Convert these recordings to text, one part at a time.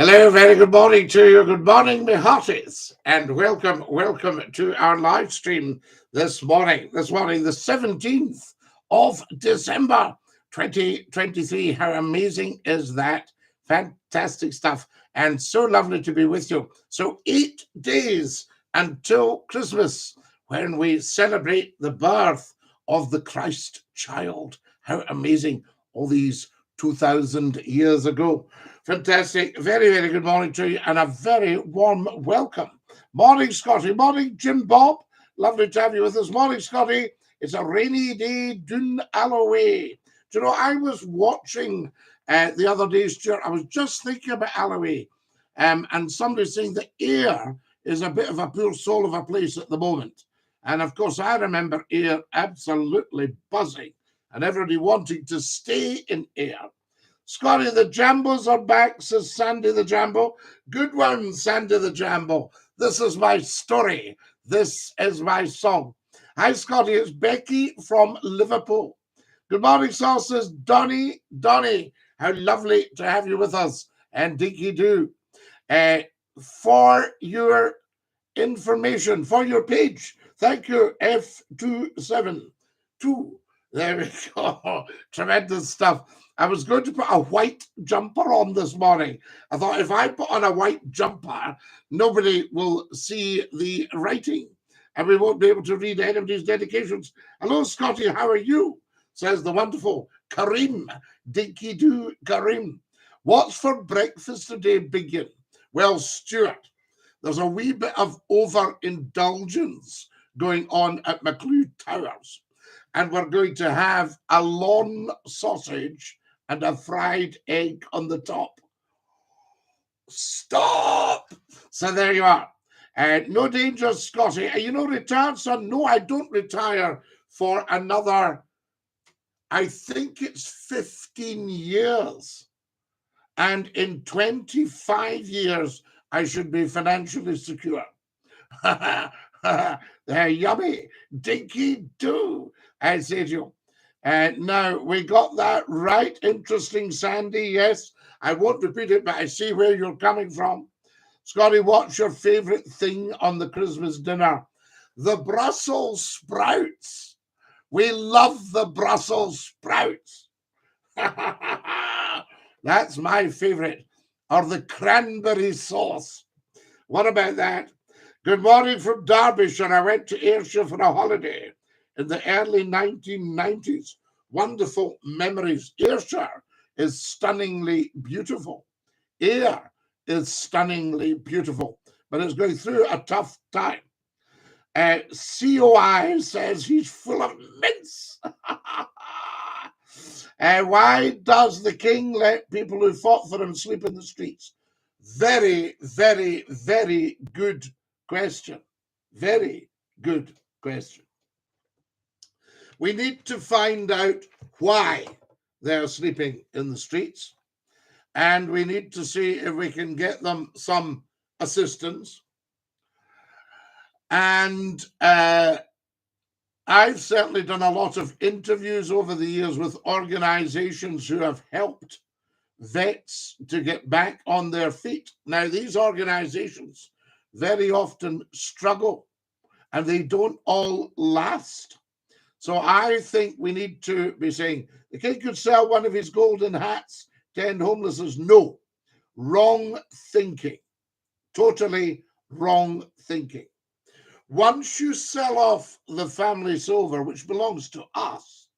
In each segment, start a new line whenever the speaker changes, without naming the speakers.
Hello, very good morning to you. Good morning, my hearties, and welcome to our live stream this morning. The 17th of December, 2023. How amazing is that? Fantastic stuff, and so lovely to be with you. So 8 days until Christmas, when we celebrate the birth of the Christ child. How amazing! All these 2,000 years ago. Fantastic. Very, very good morning to you and a very warm welcome. Morning, Scotty. Morning, Jim Bob. Lovely to have you with us. Morning, Scotty. It's a rainy day, Dún Alloway. Do you know, I was watching the other day, Stuart, I was just thinking about Alloway, and somebody saying the air is a bit of a poor soul of a place at the moment. And of course, I remember air absolutely buzzing and everybody wanting to stay in air. Scotty, the Jambos are back, says Sandy the Jambo. Good one, Sandy the Jambo. This is my story. This is my song. Hi, Scotty. It's Becky from Liverpool. Good morning, Saul, says Donny. How lovely to have you with us. And DINKY-DOO. For your information, for your page, thank you, F272. There we go. Tremendous stuff. I was going to put a white jumper on this morning. I thought if I put on a white jumper, nobody will see the writing and we won't be able to read anybody's dedications. Hello, Scotty, how are you? Says the wonderful Karim. DINKY-DOO Karim. What's for breakfast today, Biggin? Well, Stuart, there's a wee bit of overindulgence going on at McClue Towers. And we're going to have a lawn sausage and a fried egg on the top. Stop! So there you are. No danger, Scotty. You know, retired son? No, I don't retire for another, I think it's 15 years. And in 25 years, I should be financially secure. They're yummy. DINKY-DOO, I say to you. Now, we got that right. Interesting, Sandy. Yes, I won't repeat it, but I see where you're coming from. Scotty, what's your favorite thing on the Christmas dinner? The Brussels sprouts. We love the Brussels sprouts. That's my favorite. Or the cranberry sauce. What about that? Good morning from Derbyshire. I went to Ayrshire for a holiday in the early 1990s. Wonderful memories. Ayrshire is stunningly beautiful. Ayr is stunningly beautiful, but it's going through a tough time. COI says he's full of mince. Why does the king let people who fought for him sleep in the streets? Very, very, very good question. Very good question. We need to find out why they're sleeping in the streets, and we need to see if we can get them some assistance. And I've certainly done a lot of interviews over the years with organizations who have helped vets to get back on their feet. Now, these organizations very often struggle and they don't all last. So I think we need to be saying the king could sell one of his golden hats to end homelessness. No, wrong thinking. Totally wrong thinking. Once you sell off the family silver, which belongs to us,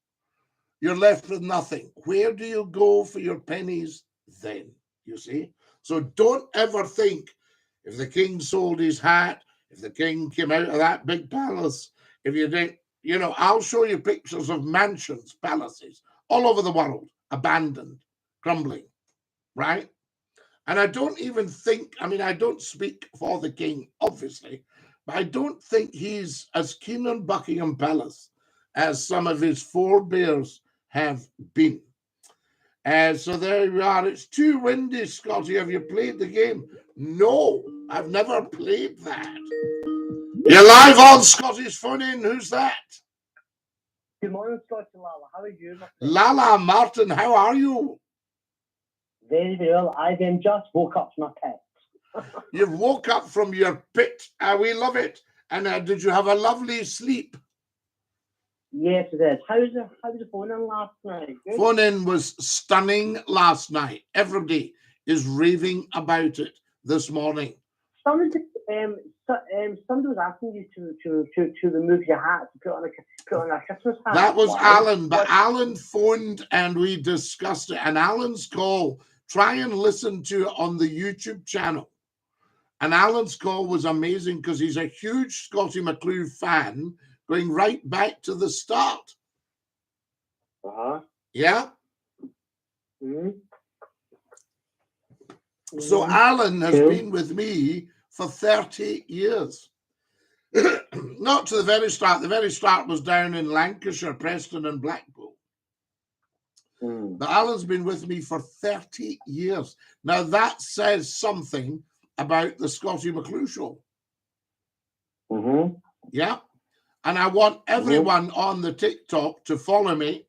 you're left with nothing. Where do you go for your pennies then? You see? So don't ever think if the king sold his hat, if the king came out of that big palace, if you didn't, you know, I'll show you pictures of mansions, palaces, all over the world, abandoned, crumbling, right? And I don't even think, I mean, I don't speak for the king, obviously, but I don't think he's as keen on Buckingham Palace as some of his forebears have been. So there you are. It's too windy, Scotty. Have you played the game? No, I've never played that. You're live on Scotty's phone in. Who's that?
Good morning, Scotty Lala. How are you?
Lala Martin, how are you?
Very, very well. I then just woke up from my pit.
You've woke up from your pit. We love it. And did you have a lovely sleep?
Yes, it is. How was the phone in last night? Good?
Phone in was stunning last night. Everybody is raving about it this morning.
Somebody was asking you to remove your hat to put on a Christmas hat.
That was
Why?
Alan, but Alan phoned and we discussed it. And Alan's call, try and listen to it on the YouTube channel. And Alan's call was amazing because he's a huge Scottie McClue fan, going right back to the start. Yeah?
Mm-hmm.
So Alan has been with me for 30 years. Not to the very start. The very start was down in Lancashire, Preston and Blackpool. But Alan's been with me for 30 years. Now that says something about the Scottie McClue show. Yeah. And I want everyone on the TikTok to follow me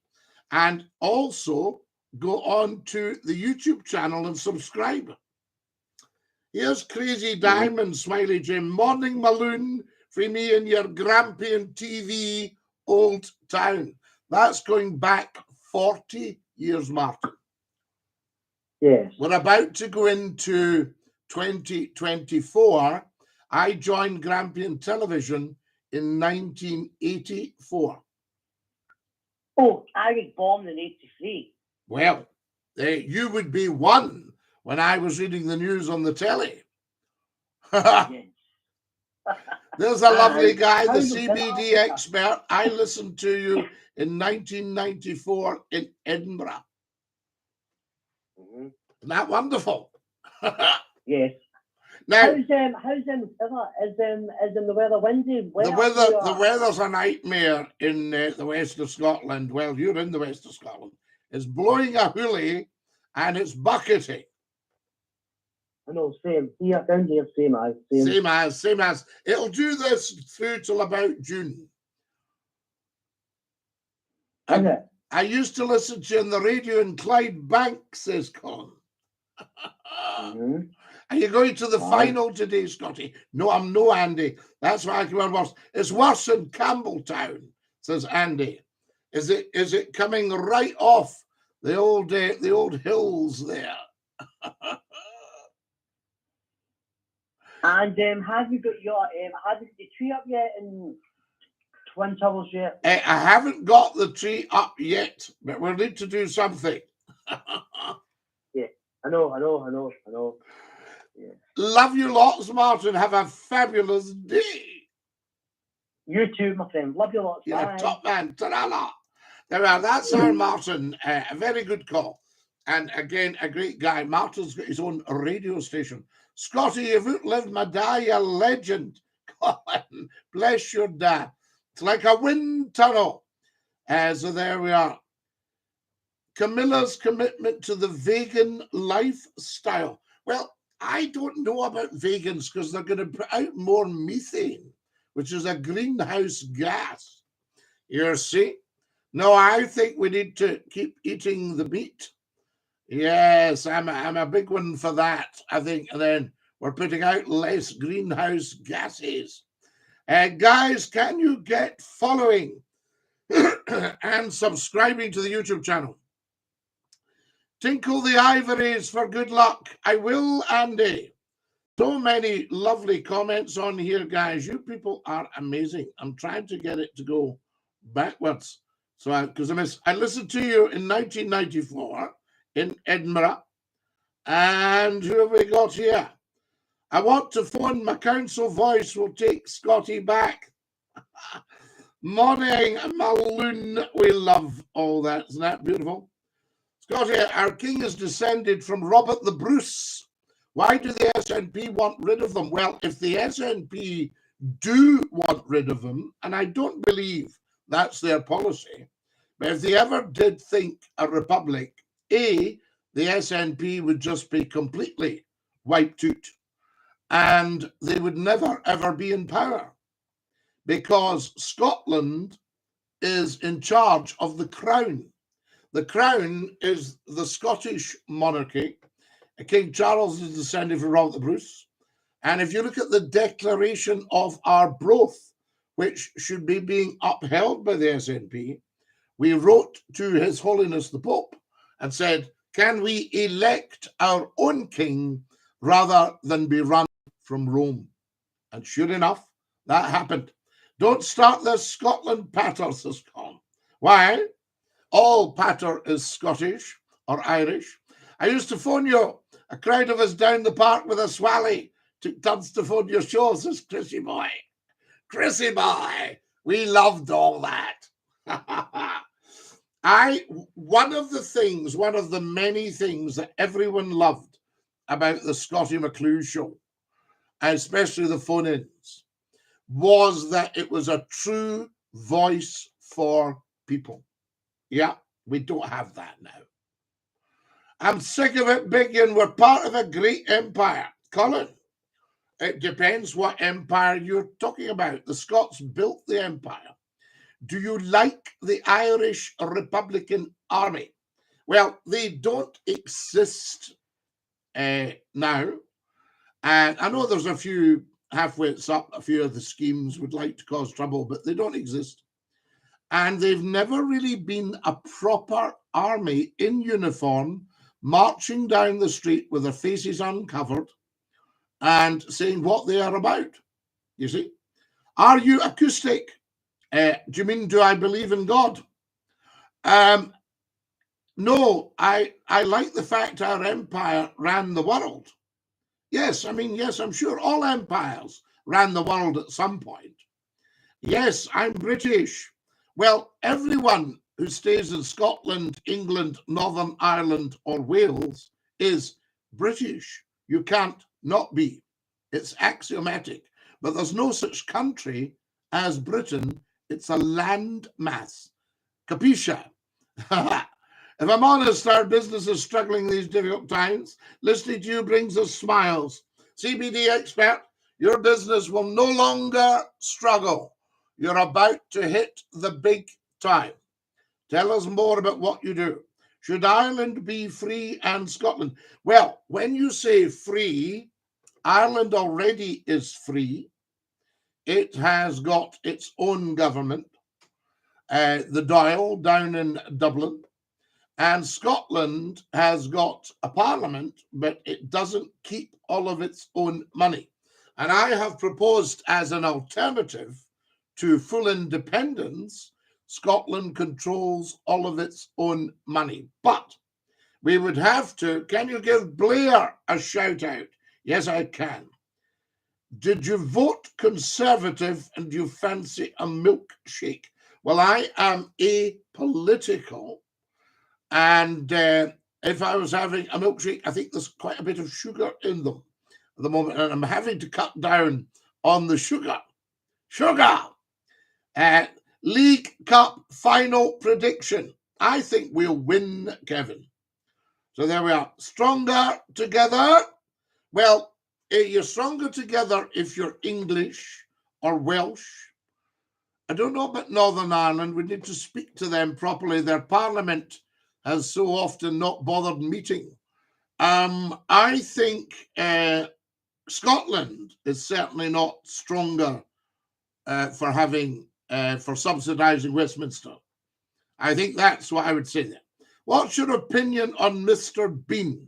and also go on to the YouTube channel and subscribe. Here's Crazy Diamond, Smiley Jim. Morning, Maloon, for me and your Grampian TV Old Town. That's going back 40 years, Martin.
Yes.
We're about to go into 2024. I joined Grampian Television in 1984.
Oh, I was born in 83.
Well, you would be one when I was reading the news on the telly. There's a lovely guy, the CBD expert. I listened to you in 1994 in Edinburgh. Isn't that wonderful?
Yes.
Now,
how's the weather? Is the weather windy?
The weather's a nightmare in the west of Scotland. Well, you're in the west of Scotland. It's blowing a hoolie and it's bucketing.
I know, same. Here, down here, same as.
It'll do this through till about June. I used to listen to you on the radio in Clydebank, says Colin. Are you going to the final today, Scotty? No, I'm no Andy. That's why I come on worse. It's worse in Campbelltown, says Andy. Is it coming right off the old hills there?
And have you got the tree up yet in Twin Towers yet?
I haven't got the tree up yet, but we'll need to do something.
Yeah, I know. Yeah.
Love you lots, Martin. Have a fabulous day.
You too, my friend. Love you lots.
Yeah,
bye.
top man. Ta-ra-la. There we are. That's our Martin. A very good call. And again, a great guy. Martin's got his own radio station. Scotty, you've outlived my dad, a legend. Colin, bless your dad. It's like a wind tunnel. So there we are. Camilla's commitment to the vegan lifestyle. Well, I don't know about vegans because they're going to put out more methane, which is a greenhouse gas. You see? No, I think we need to keep eating the meat. Yes, I'm a big one for that, I think. And then we're putting out less greenhouse gases. Guys, can you get following and subscribing to the YouTube channel? Tinkle the ivories for good luck. I will, Andy. So many lovely comments on here, guys. You people are amazing. I'm trying to get it to go backwards. So, because I listened to you in 1994 in Edinburgh. And who have we got here? I want to phone my council voice will take Scotty back. Morning, Maloon. We love all that. Isn't that beautiful? Scotty, our king is descended from Robert the Bruce. Why do the SNP want rid of them? Well, if the SNP do want rid of them, and I don't believe that's their policy, but if they ever did think a republic, the SNP would just be completely wiped out and they would never, ever be in power because Scotland is in charge of the crown. The crown is the Scottish monarchy, King Charles is descended from Robert the Bruce. And if you look at the Declaration of Arbroath, which should be being upheld by the SNP, we wrote to His Holiness the Pope and said, can we elect our own king rather than be run from Rome? And sure enough, that happened. Don't start this Scotland patter, says Colin. Why? All patter is Scottish or Irish. I used to phone you, a crowd of us down the park with a swally. Took tons to phone your show, says Chrissy boy. Chrissy boy, we loved all that. One of the many things that everyone loved about the Scottie McClue show, especially the phone-ins, was that it was a true voice for people. Yeah, we don't have that now. I'm sick of it, Biggie, and we're part of a great empire. Colin, it depends what empire you're talking about. The Scots built the empire. Do you like the Irish Republican Army? Well, they don't exist now. And I know there's a few halfwits up, a few of the schemes would like to cause trouble, but they don't exist. And they've never really been a proper army in uniform, marching down the street with their faces uncovered and saying what they are about. You see? Are you acoustic? Do you mean, do I believe in God? No, I like the fact our empire ran the world. Yes, I mean, yes, I'm sure all empires ran the world at some point. Yes, I'm British. Well, everyone who stays in Scotland, England, Northern Ireland, or Wales is British. You can't not be. It's axiomatic. But there's no such country as Britain. It's a land mass. Capisce? If I'm honest, our business is struggling these difficult times. Listening to you brings us smiles. CBD expert, your business will no longer struggle. You're about to hit the big time. Tell us more about what you do. Should Ireland be free and Scotland? Well, when you say free, Ireland already is free. It has got its own government, the Dáil down in Dublin. And Scotland has got a parliament, but it doesn't keep all of its own money. And I have proposed as an alternative to full independence, Scotland controls all of its own money. But we would have to, can you give Blair a shout out? Yes, I can. Did you vote Conservative and you fancy a milkshake? Well, I am apolitical. And if I was having a milkshake, I think there's quite a bit of sugar in them at the moment. And I'm having to cut down on the sugar. Sugar! League Cup final prediction. I think we'll win, Kevin. So there we are. Stronger together. Well, you're stronger together if you're English or Welsh. I don't know about Northern Ireland. We need to speak to them properly. Their parliament has so often not bothered meeting. I think Scotland is certainly not stronger for subsidising Westminster. I think that's what I would say there. What's your opinion on Mr. Bean?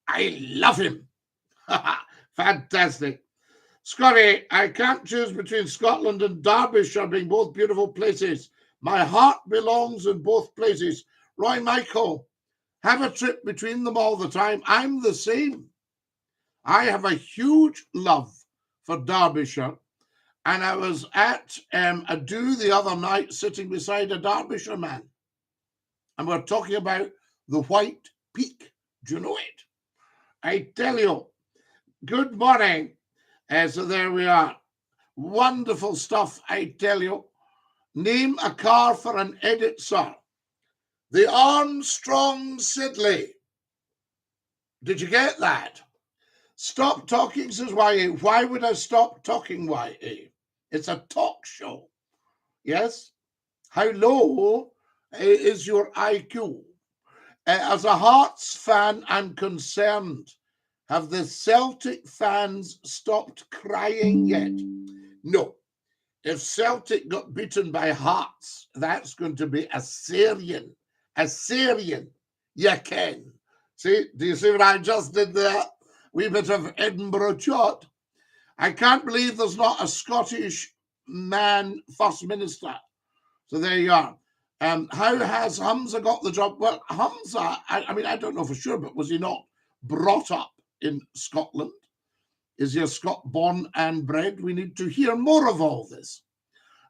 I love him. Fantastic. Scotty, I can't choose between Scotland and Derbyshire being both beautiful places. My heart belongs in both places. Roy Michael, have a trip between them all the time. I'm the same. I have a huge love for Derbyshire. And I was at a do the other night sitting beside a Derbyshire man. And we're talking about the White Peak. Do you know it? I tell you, good morning. So there we are. Wonderful stuff, I tell you. Name a car for an edit, sir. The Armstrong Siddeley. Did you get that? Stop talking, says YA. Why would I stop talking, YA? It's a talk show. Yes? How low is your IQ? As a Hearts fan, I'm concerned Have the Celtic fans stopped crying yet? No. If Celtic got beaten by Hearts, that's going to be a Syrian. A Syrian. You can. See, do you see what I just did there? Wee bit of Edinburgh shot. I can't believe there's not a Scottish man First Minister. So there you are. How has Humza got the job? Well, Humza, I mean, I don't know for sure, but was he not brought up in Scotland? Is he a Scot born and bred? We need to hear more of all this.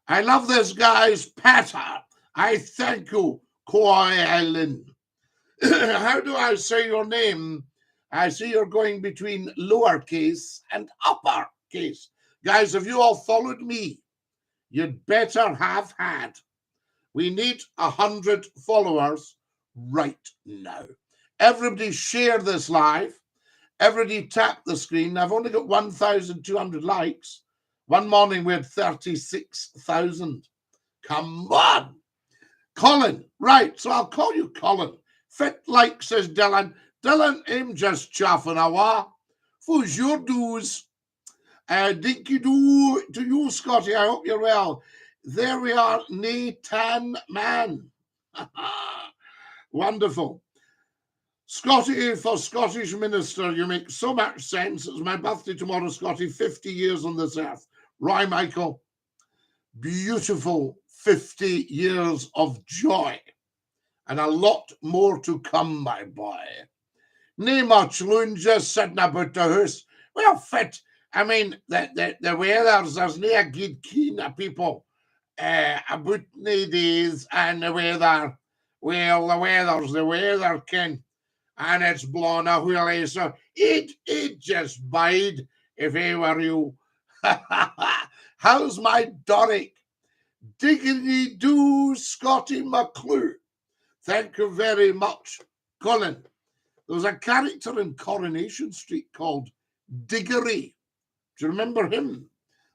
I love this, guys. Patter. I thank you, Koi Ellen. How do I say your name? I see you're going between lowercase and uppercase. Guys, if you all followed me, you'd better have had. We need 100 followers right now. Everybody share this live. Everybody tap the screen. I've only got 1,200 likes. One morning we had 36,000. Come on. Colin. Right, so I'll call you Colin. Fit like, says Dylan. Dylan, I'm just chaffing awa. Who's your do's? Dinky-Doo to you, Scotty. I hope you're well. There we are, Nathan Man. Wonderful. Scotty, for Scottish Minister, you make so much sense. It's my birthday tomorrow, Scotty. 50 years on this earth. Roy Michael, beautiful 50 years of joy. And a lot more to come, my boy. Nae much loon just sitting about the house. Well, fit. I mean, the weathers, there's nae a good keen of people about nae days and the weather. Well, the weather's the weather, Ken. And it's blown a wheelie, so it just bide if I were you. How's my Doric? Diggity-doo, Scottie McClue. Thank you very much, Colin. There was a character in Coronation Street called Diggory. Do you remember him?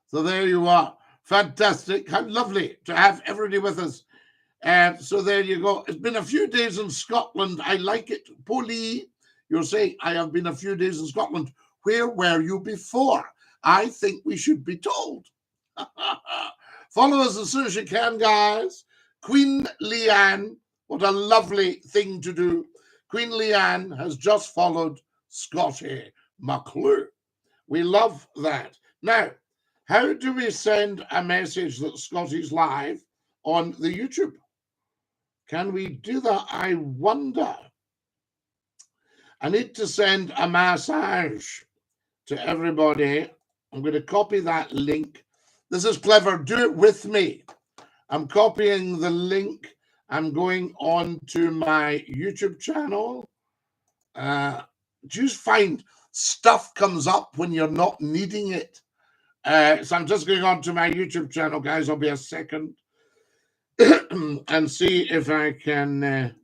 So there you are. Fantastic. How lovely to have everybody with us. So there you go. It's been a few days in Scotland. I like it. Polly, you're saying, I have been a few days in Scotland. Where were you before? I think we should be told. Follow us as soon as you can, guys. Queen Leanne, what a lovely thing to do. Queen Leanne has just followed Scottie McClue. We love that. Now, how do we send a message that Scottie's live on the YouTube? Can we do that? I wonder. I need to send a massage to everybody. I'm going to copy that link. This is clever. Do it with me. I'm copying the link. I'm going on to my YouTube channel. Just find stuff comes up when you're not needing it. So I'm just going on to my YouTube channel, guys. I'll be a second. And see if I can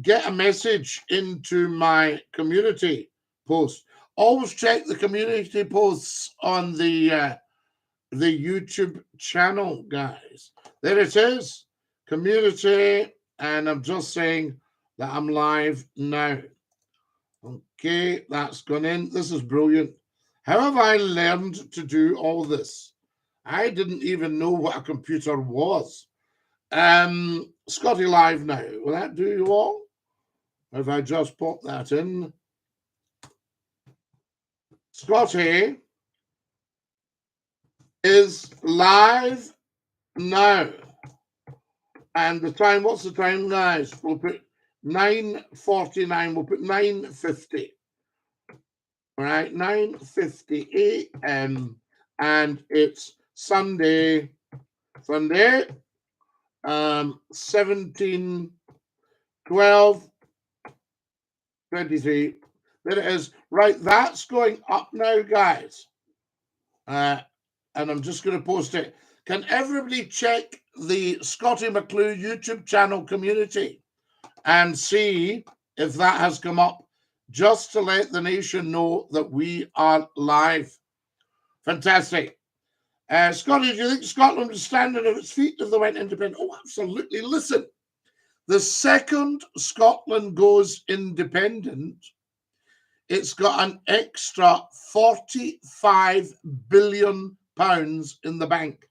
get a message into my community post. Always check the community posts on the YouTube channel, guys. There it is, community, and I'm just saying that I'm live now. Okay, that's gone in. This is brilliant. How have I learned to do all this? I didn't even know what a computer was. Scottie live now. Will that do you all? Or if I just pop that in. Scottie is live now. And the time, what's the time, guys? We'll put 9:49. We'll put 9:50. All right, 9:50 a.m. And it's Sunday, 17/12/23. There it is. Right, that's going up now, guys. And I'm just going to post it. Can everybody check the Scottie McClue YouTube channel community and see if that has come up, just to let the nation know that we are live? Fantastic. Scottie, do you think Scotland would stand on its feet if they went independent? Oh, absolutely. Listen, the second Scotland goes independent, it's got an extra £45 billion in the bank.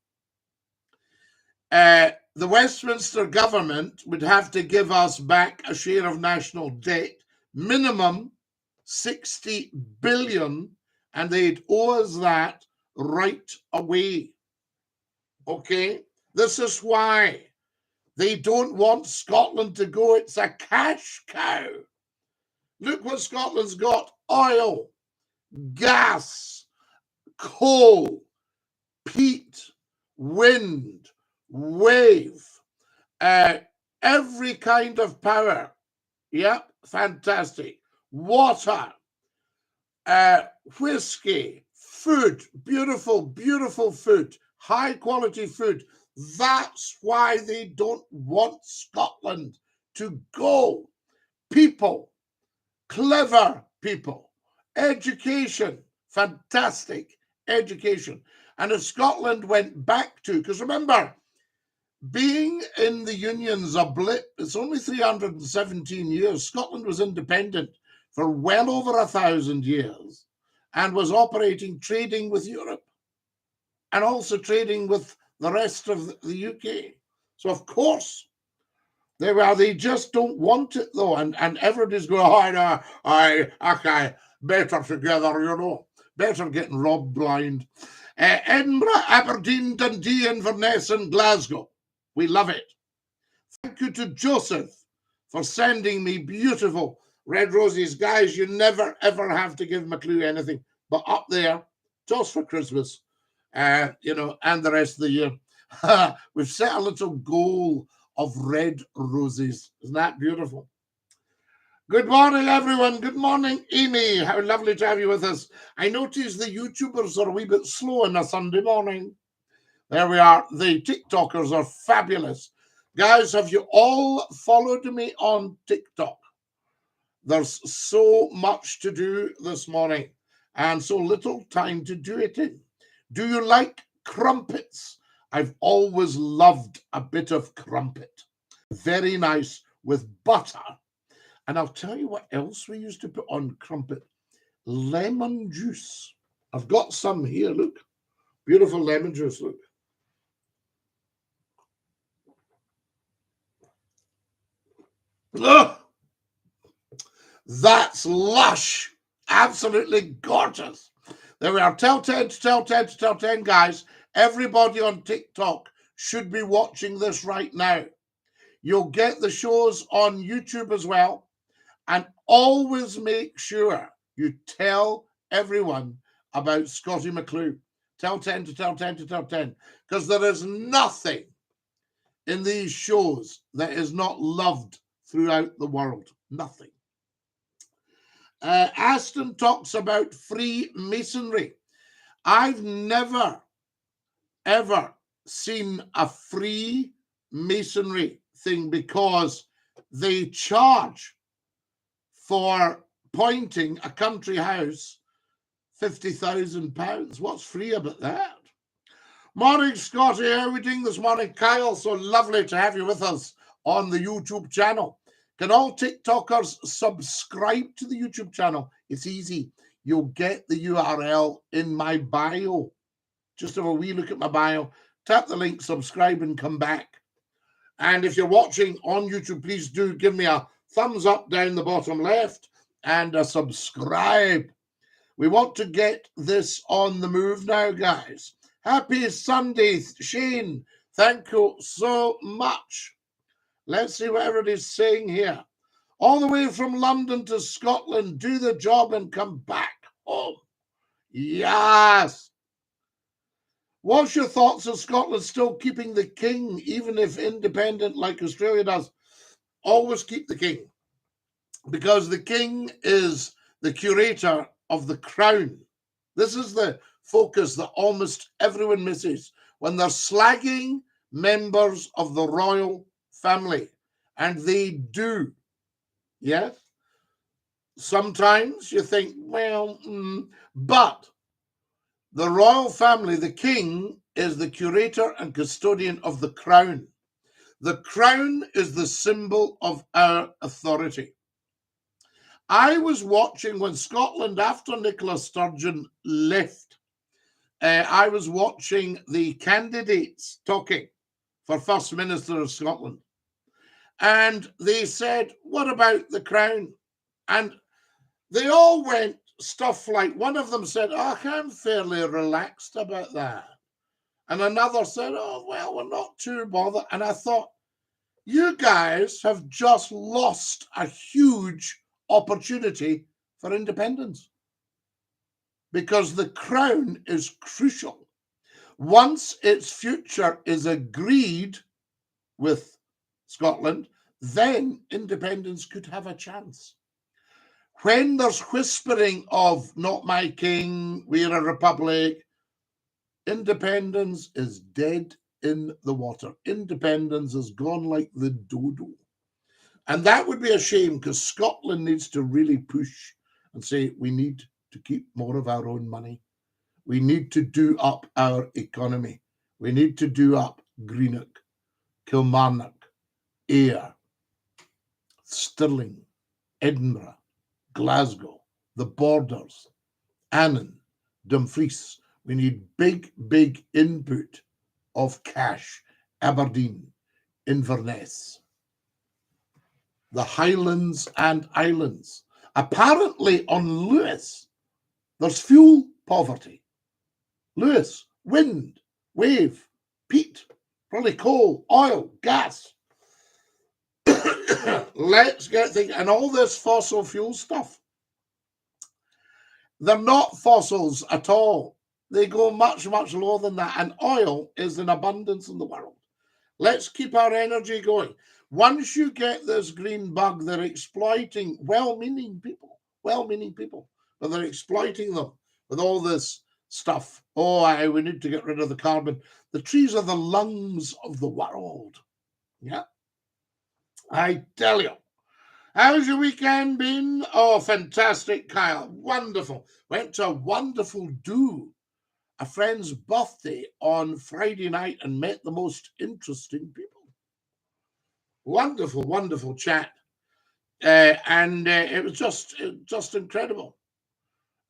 The Westminster government would have to give us back a share of national debt, minimum 60 billion, and they'd owe us that right away. Okay, this is why they don't want Scotland to go. It's a cash cow. Look what Scotland's got: oil, gas, coal, peat, wind, wave, every kind of power. Yep, fantastic. Water, whiskey, food, beautiful, beautiful food, high quality food. That's why they don't want Scotland to go. People, clever people, education, fantastic education. And if Scotland went back to, because remember, being in the Union's a blip. It's only 317 years. Scotland was independent for well over 1,000 years and was operating, trading with Europe and also trading with the rest of the UK. So, of course, they just don't want it, though. And everybody's going, oh, no, okay, better together, you know, better getting robbed blind. Edinburgh, Aberdeen, Dundee, Inverness, and Glasgow. We love it. Thank you to Joseph for sending me beautiful red roses. Guys, you never, ever have to give McClue anything, but up there, just for Christmas, you know, and the rest of the year. We've set a little goal of red roses. Isn't that beautiful? Good morning, everyone. Good morning, Amy. How lovely to have you with us. I notice the YouTubers are a wee bit slow on a Sunday morning. There we are. The TikTokers are fabulous. Guys, have you all followed me on TikTok? There's so much to do this morning and so little time to do it in. Do you like crumpets? I've always loved a bit of crumpet. Very nice with butter. And I'll tell you what else we used to put on crumpet. Lemon juice. I've got some here, look. Beautiful lemon juice, look. Ugh. That's lush. Absolutely gorgeous. There we are. Tell 10 to tell 10 to tell 10, guys. Everybody on TikTok should be watching this right now. You'll get the shows on YouTube as well. And always make sure you tell everyone about Scottie McClue. Tell 10 to tell 10 to tell 10. Because there is nothing in these shows that is not loved throughout the world. Nothing. Aston talks about Freemasonry. I've never, ever seen a Freemasonry thing because they charge for pointing a country house £50,000. What's free about that? Morning, Scotty. How are we doing this morning? Kyle, so lovely to have you with us on the YouTube channel. Can all TikTokers subscribe to the YouTube channel? It's easy. You'll get the URL in my bio. Just have a wee look at my bio. Tap the link, subscribe, and come back. And if you're watching on YouTube, please do give me a thumbs up down the bottom left and a subscribe. We want to get this on the move now, guys. Happy Sunday, Shane. Thank you so much. Let's see what everybody's saying here. All the way from London to Scotland, do the job and come back home. Yes. What's your thoughts of Scotland still keeping the king, even if independent like Australia does? Always keep the king, because the king is the curator of the crown. This is the focus that almost everyone misses when they're slagging members of the royal family, and they do. Yes, sometimes you think, well, but the royal family, the king, is the curator and custodian of the crown. The crown is the symbol of our authority. I was watching when Scotland, after Nicola Sturgeon left, I was watching the candidates talking for First Minister of Scotland. And they said, what about the Crown? And they all went stuff like, one of them said, oh, I'm fairly relaxed about that. And another said, oh, well, we're not too bothered. And I thought, you guys have just lost a huge opportunity for independence, because the Crown is crucial. Once its future is agreed with Scotland, then independence could have a chance. When there's whispering of not my king, we're a republic, independence is dead in the water. Independence has gone like the dodo. And that would be a shame, because Scotland needs to really push and say, we need to keep more of our own money. We need to do up our economy. We need to do up Greenock, Kilmarnock, Ayr, Stirling, Edinburgh, Glasgow, the Borders, Annan, Dumfries. We need big, big input of cash. Aberdeen, Inverness, the Highlands and Islands. Apparently on Lewis, there's fuel poverty. Lewis, wind, wave, peat, probably coal, oil, gas. Let's get thinking. And all this fossil fuel stuff, they're not fossils at all. They go much, much lower than that. And oil is in abundance in the world. Let's keep our energy going. Once you get this green bug, they're exploiting well-meaning people, but they're exploiting them with all this stuff. Oh, we need to get rid of the carbon. The trees are the lungs of the world. Yeah. I tell you. How's your weekend been? Oh, fantastic, Kyle. Wonderful. Went to a wonderful do, a friend's birthday on Friday night, and met the most interesting people. Wonderful, wonderful chat. And it was just incredible.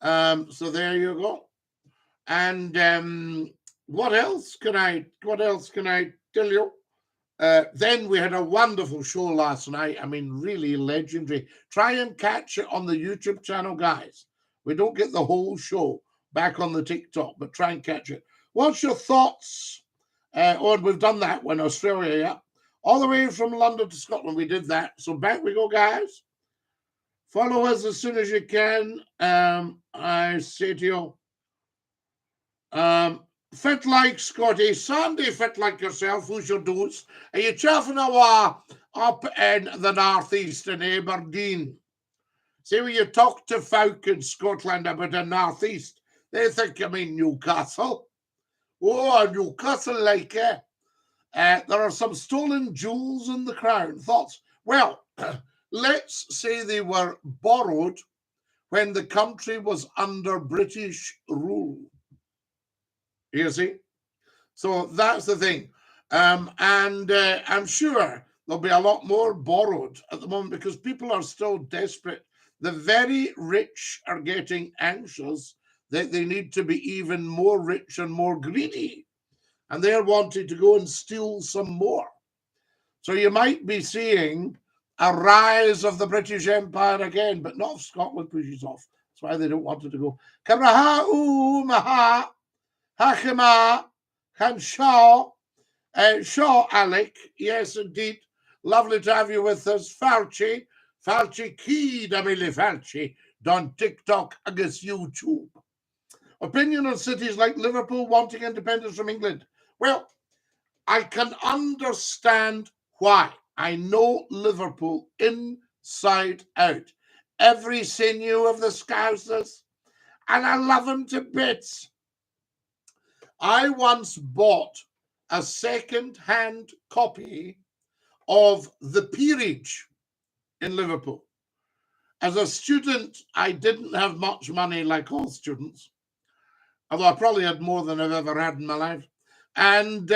So there you go. And what else can I tell you? Then we had a wonderful show last night. I mean, really legendary. Try and catch it on the YouTube channel, guys. We don't get the whole show back on the TikTok, but try and catch it. What's your thoughts? We've done that one, Australia, yeah. All the way from London to Scotland, we did that. So back we go, guys. Follow us as soon as you can. I say to you, fit like Scotty, Sandy, fit like yourself. Who's your dose? Are you chaffing away up in the northeast in Aberdeen? See, when you talk to folk in Scotland about the northeast, they think you mean Newcastle. Oh, Newcastle, like there are some stolen jewels in the Crown. Thoughts? Well, let's say they were borrowed when the country was under British rule. You see? So that's the thing. And I'm sure there'll be a lot more borrowed at the moment, because people are still desperate. The very rich are getting anxious that they need to be even more rich and more greedy. And they're wanting to go and steal some more. So you might be seeing a rise of the British Empire again, but not if Scotland pushes off. That's why they don't want it to go. Kamraha maha, hakima, Shaw, Shaw Alec. Yes, indeed. Lovely to have you with us. Fauci key Damili Fauci on TikTok against YouTube. Opinion on cities like Liverpool wanting independence from England. Well, I can understand why. I know Liverpool inside out. Every sinew of the Scousers, and I love them to bits. I once bought a second-hand copy of The Peerage in Liverpool. As a student, I didn't have much money, like all students, although I probably had more than I've ever had in my life. And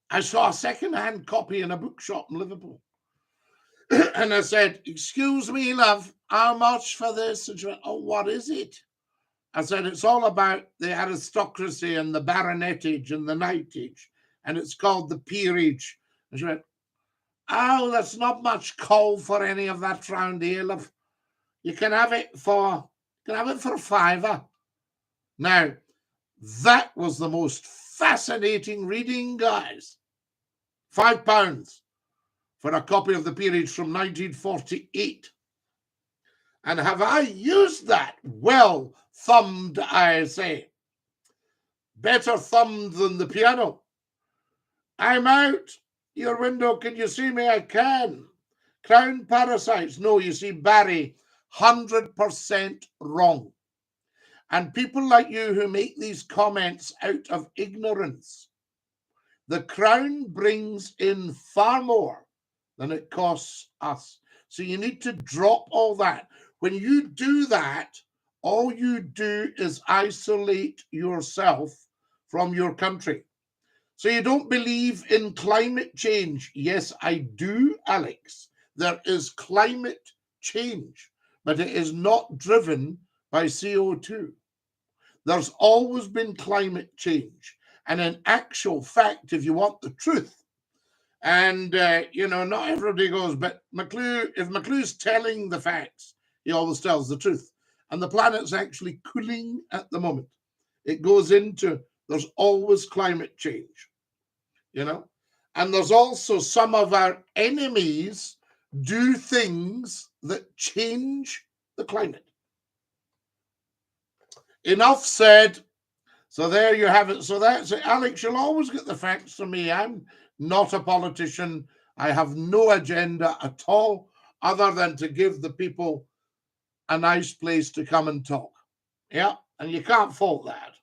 I saw a second-hand copy in a bookshop in Liverpool. And I said, excuse me, love, how much for this? And she went, oh, what is it? I said, it's all about the aristocracy and the baronetage and the knightage, and it's called the peerage. And she went, oh, there's not much call for any of that round here, love. You can have it for a fiver. Now, that was the most fascinating reading, guys. £5 for a copy of the peerage from 1948. And have I used that? Well thumbed, I say. Better thumbed than the piano. I'm out. Your window, can you see me? I can. Crown parasites. No, you see, Barry, 100% wrong. And people like you who make these comments out of ignorance, the crown brings in far more than it costs us. So you need to drop all that. When you do that, all you do is isolate yourself from your country. So you don't believe in climate change. Yes, I do, Alex. There is climate change, but it is not driven by CO2. There's always been climate change. And in actual fact, if you want the truth, and, not everybody goes, but McClue, if McClue's telling the facts, he always tells the truth. And the planet's actually cooling at the moment. It goes into, there's always climate change, And there's also some of our enemies do things that change the climate. Enough said. So there you have it. So that's it. Alex, you'll always get the facts from me. I'm not a politician. I have no agenda at all other than to give the people a nice place to come and talk. Yeah, and you can't fault that.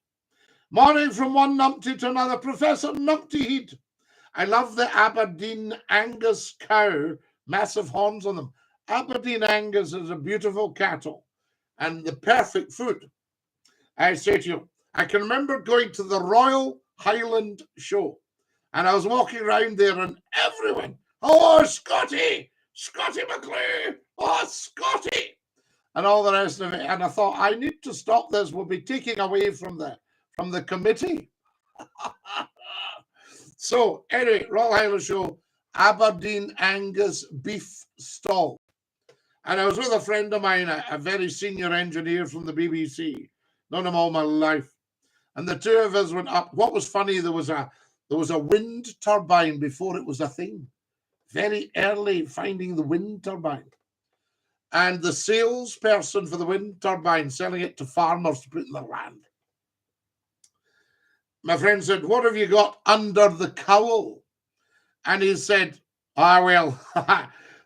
Morning from one numpty to another. Professor Numpty. I love the Aberdeen Angus cow. Massive horns on them. Aberdeen Angus is a beautiful cattle and the perfect food. I say to you, I can remember going to the Royal Highland Show, and I was walking around there, and everyone, oh, Scottie McClue, oh, Scottie, and all the rest of it. And I thought, I need to stop this. We'll be taking away from the committee. So anyway, Royal Highland Show, Aberdeen Angus beef stall. And I was with a friend of mine, a very senior engineer from the BBC, known him all my life. And the two of us went up. What was funny, there was a wind turbine before it was a thing. Very early finding the wind turbine. And the salesperson for the wind turbine selling it to farmers to put in their land. My friend said, what have you got under the cowl? And he said, well,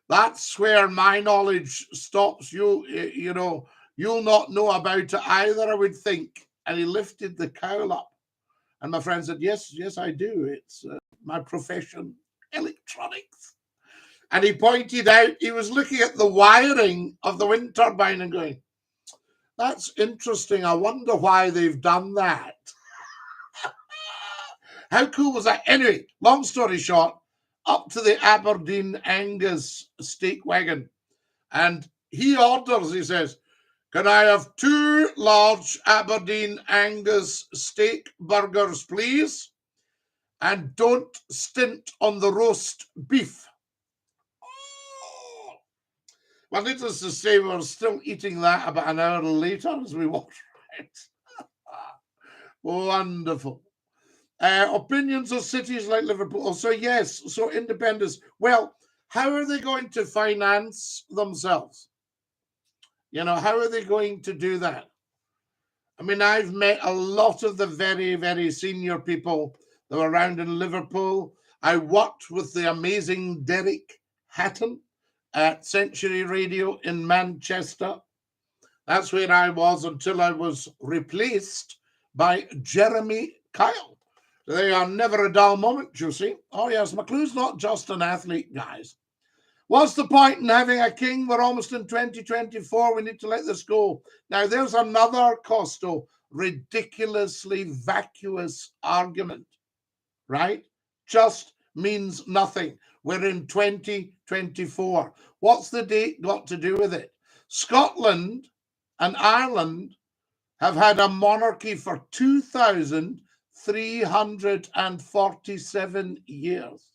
that's where my knowledge stops. You'll not know about it either, I would think. And he lifted the cowl up. And my friend said, yes, I do. It's my profession, electronics. And he pointed out, he was looking at the wiring of the wind turbine and going, that's interesting. I wonder why they've done that. How cool was that? Anyway, long story short, up to the Aberdeen Angus steak wagon. And he orders, he says, can I have 2 large Aberdeen Angus steak burgers, please? And don't stint on the roast beef. Oh. Well, needless to say, we're still eating that about an hour later as we walked around. Wonderful. Opinions of cities like Liverpool. So yes, so independence. Well, how are they going to finance themselves? How are they going to do that? I mean, I've met a lot of the very, very senior people that were around in Liverpool. I worked with the amazing Derek Hatton at Century Radio in Manchester. That's where I was until I was replaced by Jeremy Kyle. They are never a dull moment, you see. Oh, yes, McClue's not just an athlete, guys. What's the point in having a king? We're almost in 2024. We need to let this go. Now, there's another, Costo, ridiculously vacuous argument, right? Just means nothing. We're in 2024. What's the date got to do with it? Scotland and Ireland have had a monarchy for 2,347 years.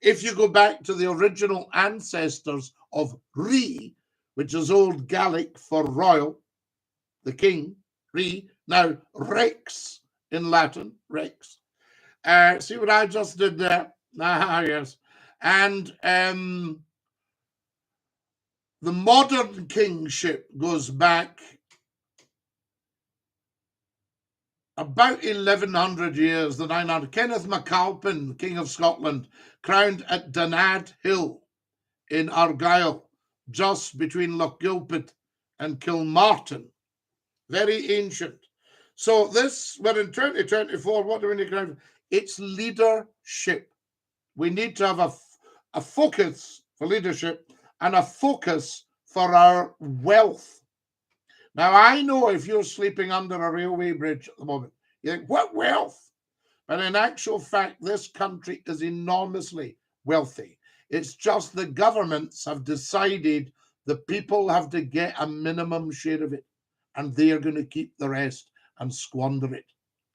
If you go back to the original ancestors of Ri, which is Old Gaelic for royal, the king, Ri, now Rex in Latin, Rex. See what I just did there? Ah, yes. And the modern kingship goes back about 1100 years, the 900. Kenneth MacAlpin, King of Scotland, crowned at Danad Hill in Argyll, just between Lochgilphead and Kilmartin. Very ancient. So this, we're in 2024, what do we need to crown? It's leadership. We need to have a focus for leadership and a focus for our wealth. Now, I know if you're sleeping under a railway bridge at the moment, you think, what wealth? But in actual fact, this country is enormously wealthy. It's just the governments have decided the people have to get a minimum share of it, and they are going to keep the rest and squander it.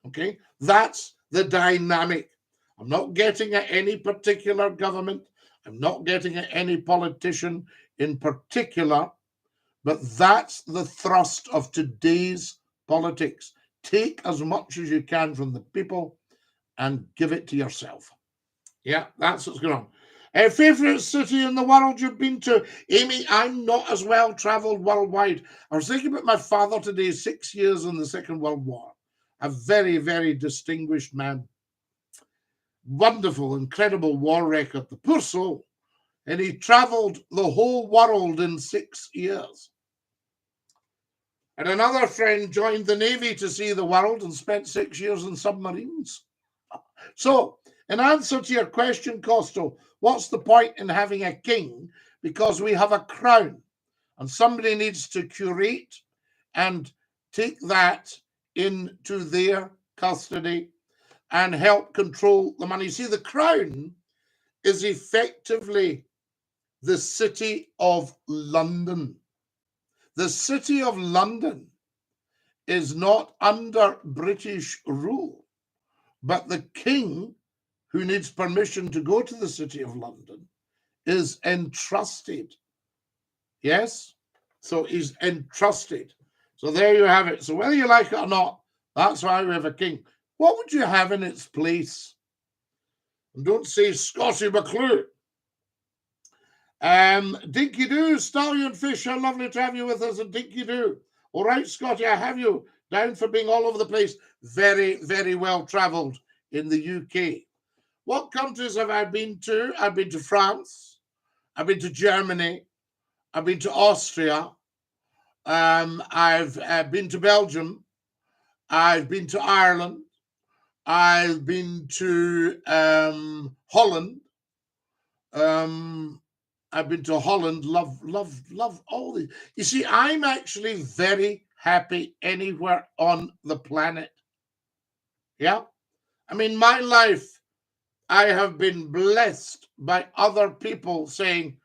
Okay? That's the dynamic. I'm not getting at any particular government. I'm not getting at any politician in particular. But that's the thrust of today's politics. Take as much as you can from the people and give it to yourself. Yeah, that's what's going on. Favorite city in the world you've been to? Amy, I'm not as well traveled worldwide. I was thinking about my father today, 6 years in the Second World War. A very, very distinguished man. Wonderful, incredible war record. The poor soul. And he traveled the whole world in 6 years. And another friend joined the Navy to see the world and spent 6 years in submarines. So, in answer to your question, Costo, what's the point in having a king? Because we have a crown, and somebody needs to curate and take that into their custody and help control the money. See, the crown is effectively the city of London. The city of London is not under British rule, but the king, who needs permission to go to the city of London, is entrusted. Yes? So he's entrusted. So there you have it. So whether you like it or not, that's why we have a king. What would you have in its place? And don't say Scottie McClue. DINKY-DOO, Stallion Fisher, lovely to have you with us at DINKY-DOO. All right, Scottie, I have you down for being all over the place. Very, very well travelled in the UK. What countries have I been to? I've been to France. I've been to Germany. I've been to Austria. I've been to Belgium. I've been to Ireland. I've been to Holland. I've been to Holland. Love all these. You see, I'm actually very happy anywhere on the planet. Yeah. I mean, my life, I have been blessed by other people saying,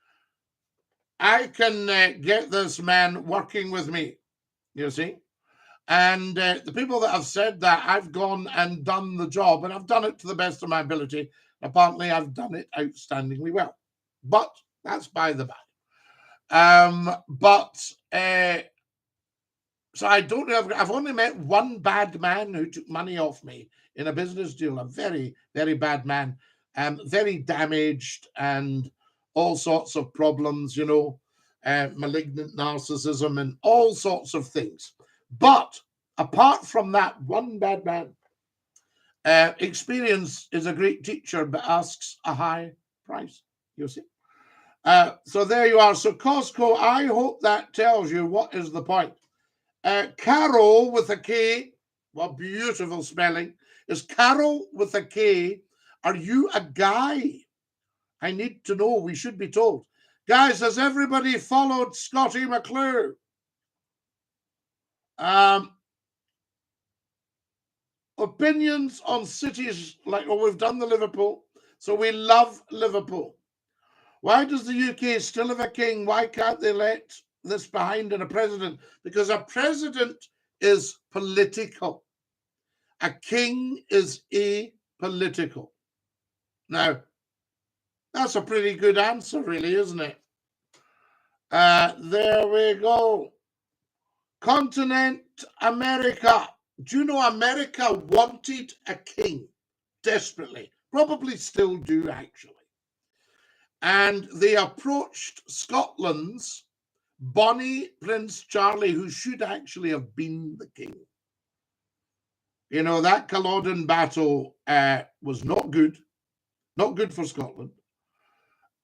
I can get this man working with me, you see. And the people that have said that, I've gone and done the job, and I've done it to the best of my ability. Apparently, I've done it outstandingly well. But that's by the by. So I don't know. I've only met one bad man who took money off me in a business deal. A very, very bad man, very damaged and all sorts of problems, you know, malignant narcissism and all sorts of things. But apart from that, one bad man, experience is a great teacher, but asks a high price, you see. So there you are. So Costco, I hope that tells you what is the point. Carol with a K, what beautiful spelling. Is Carol with a K, are you a guy? I need to know, we should be told. Guys, has everybody followed Scottie McClue? Opinions on cities, like, we've done the Liverpool, so we love Liverpool. Why does the UK still have a king? Why can't they let this behind in a president? Because a president is political. A king is apolitical. Now, that's a pretty good answer, really, isn't it? There we go. Continent America. Do you know America wanted a king desperately? Probably still do, actually. And they approached Scotland's Bonnie Prince Charlie, who should actually have been the king. You know, that Culloden battle was not good for Scotland.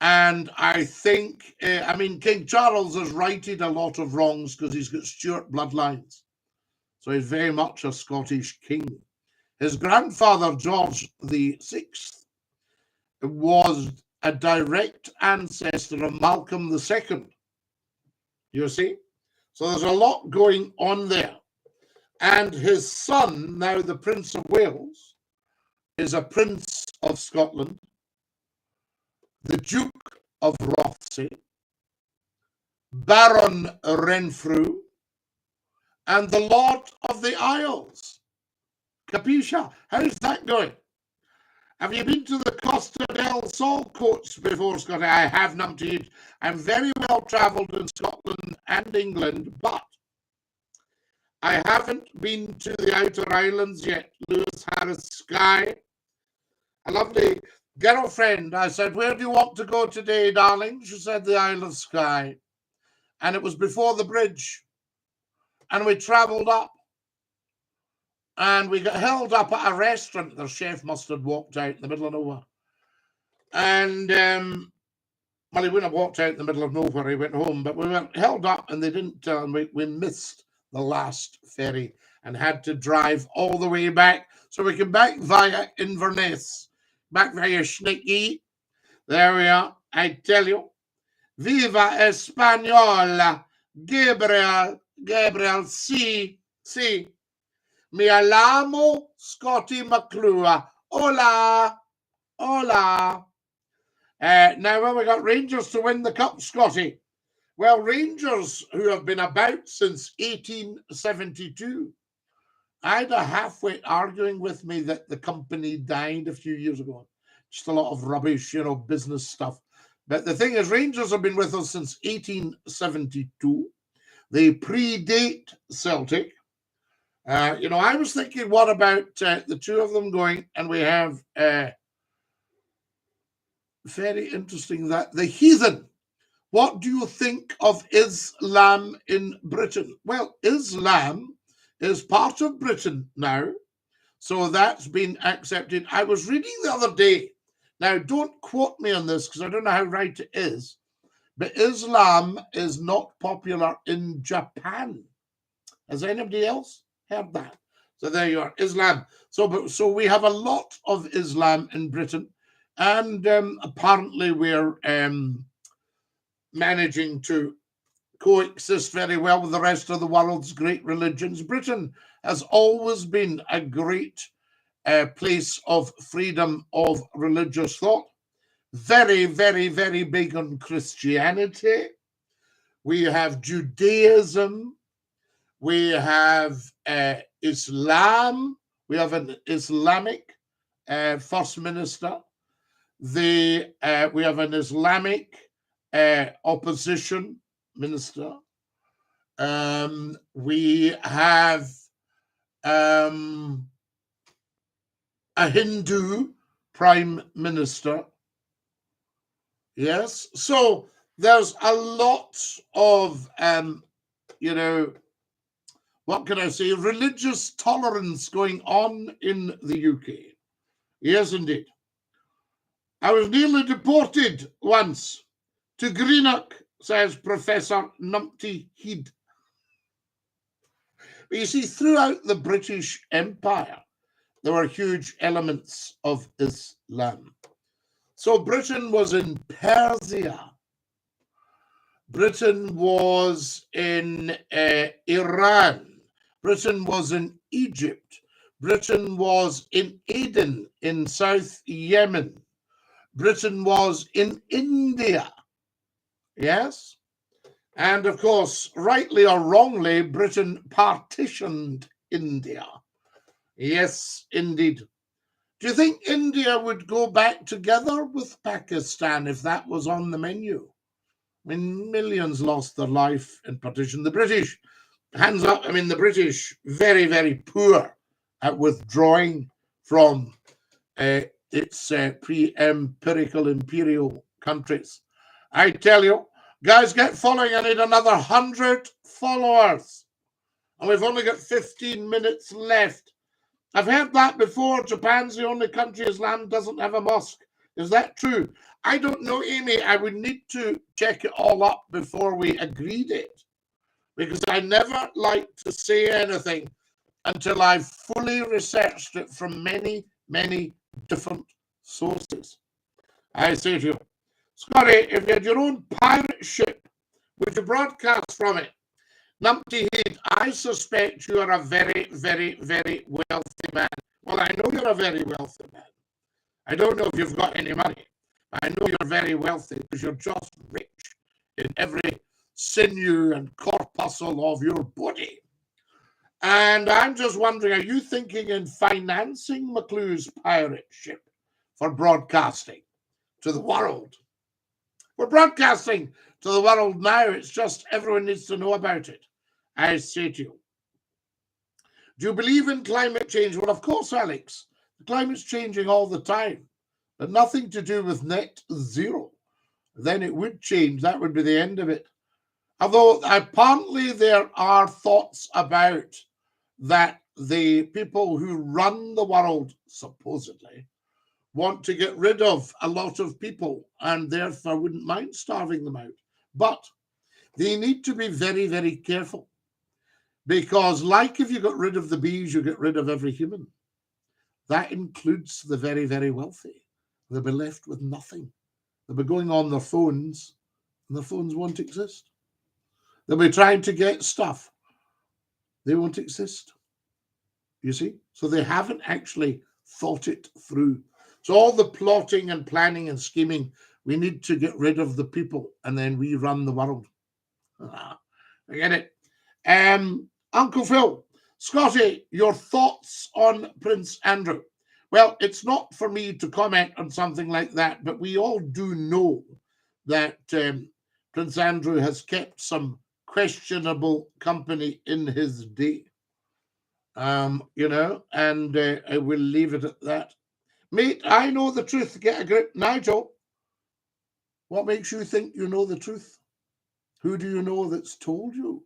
And I think, I mean, King Charles has righted a lot of wrongs because he's got Stuart bloodlines. So he's very much a Scottish king. His grandfather, George VI, was a direct ancestor of Malcolm II. You see? So there's a lot going on there. And his son, now the Prince of Wales, is a Prince of Scotland, the Duke of Rothesay, Baron Renfrew, and the Lord of the Isles. Capisce? How's that going? Have you been to the Costa del Sol courts before, Scotty? I have not indeed. I'm very well travelled in Scotland and England, but I haven't been to the outer islands yet. Lewis Harris Skye. A lovely girlfriend. I said, where do you want to go today, darling? She said, the Isle of Skye. And it was before the bridge. And we travelled up. And we got held up at a restaurant. The chef must have walked out in the middle of nowhere. And, well, he wouldn't have walked out in the middle of nowhere. He went home. But we were held up and they didn't tell. And we missed the last ferry and had to drive all the way back. So we came back via Inverness. Back via Schnicky. There we are. I tell you. Viva Española. Gabriel, si. Mi llamo Scottie McClue. Hola. Now, well, we got Rangers to win the cup, Scotty. Well, Rangers, who have been about since 1872, I had a halfwit arguing with me that the company died a few years ago. Just a lot of rubbish, you know, business stuff. But the thing is, Rangers have been with us since 1872. They predate Celtic. You know, I was thinking, what about the two of them going? And we have very interesting that the heathen. What do you think of Islam in Britain? Well, Islam is part of Britain now. So that's been accepted. I was reading the other day. Now, don't quote me on this because I don't know how right it is. But Islam is not popular in Japan. Has anybody else heard that? So there you are, Islam. So we have a lot of Islam in Britain. And apparently we're managing to coexist very well with the rest of the world's great religions. Britain has always been a great place of freedom of religious thought. Very, very, very big on Christianity. We have Judaism. We have Islam. We have an Islamic first minister. We have an Islamic opposition minister. We have a Hindu prime minister. Yes. So there's a lot of, you know, what can I say, religious tolerance going on in the UK. Yes, indeed. I was nearly deported once to Greenock, says Professor Numpty Heed. But you see, throughout the British Empire, there were huge elements of Islam. So Britain was in Persia. Britain was in Iran. Britain was in Egypt. Britain was in Aden in South Yemen. Britain was in India. Yes? And of course, rightly or wrongly, Britain partitioned India. Yes, indeed. Do you think India would go back together with Pakistan if that was on the menu? I mean, millions lost their life in partition. The British, hands up, I mean, the British, very, very poor at withdrawing from its pre-empirical imperial countries. I tell you, guys, get following. I need another 100 followers. And we've only got 15 minutes left. I've heard that before. Japan's the only country Islam doesn't have a mosque. Is that true? I don't know, Amy. I would need to check it all up before we agreed it, because I never like to say anything until I've fully researched it from many, many different sources. I say to you, Scotty, if you had your own pirate ship, would you broadcast from it? Numpty Head, I suspect you are a very, very, very wealthy man. Well, I know you're a very wealthy man. I don't know if you've got any money. I know you're very wealthy because you're just rich in every sinew and corpuscle of your body. And I'm just wondering, are you thinking in financing McClue's pirate ship for broadcasting to the world? We're broadcasting to the world now. It's just everyone needs to know about it. I say to you, do you believe in climate change? Well, of course, Alex. The climate's changing all the time, but nothing to do with net zero. Then it would change. That would be the end of it. Although apparently there are thoughts about that the people who run the world, supposedly, want to get rid of a lot of people and therefore wouldn't mind starving them out. But they need to be very, very careful, because like if you got rid of the bees, you get rid of every human. That includes the very, very wealthy. They'll be left with nothing. They'll be going on their phones and the phones won't exist. They'll be trying to get stuff. They won't exist. You see? So they haven't actually thought it through. So all the plotting and planning and scheming, we need to get rid of the people and then we run the world. I get it. Uncle Phil, Scotty, your thoughts on Prince Andrew? Well, it's not for me to comment on something like that, but we all do know that Prince Andrew has kept some questionable company in his day. You know, and I will leave it at that. Mate, I know the truth. Get a grip. Nigel, what makes you think you know the truth? Who do you know that's told you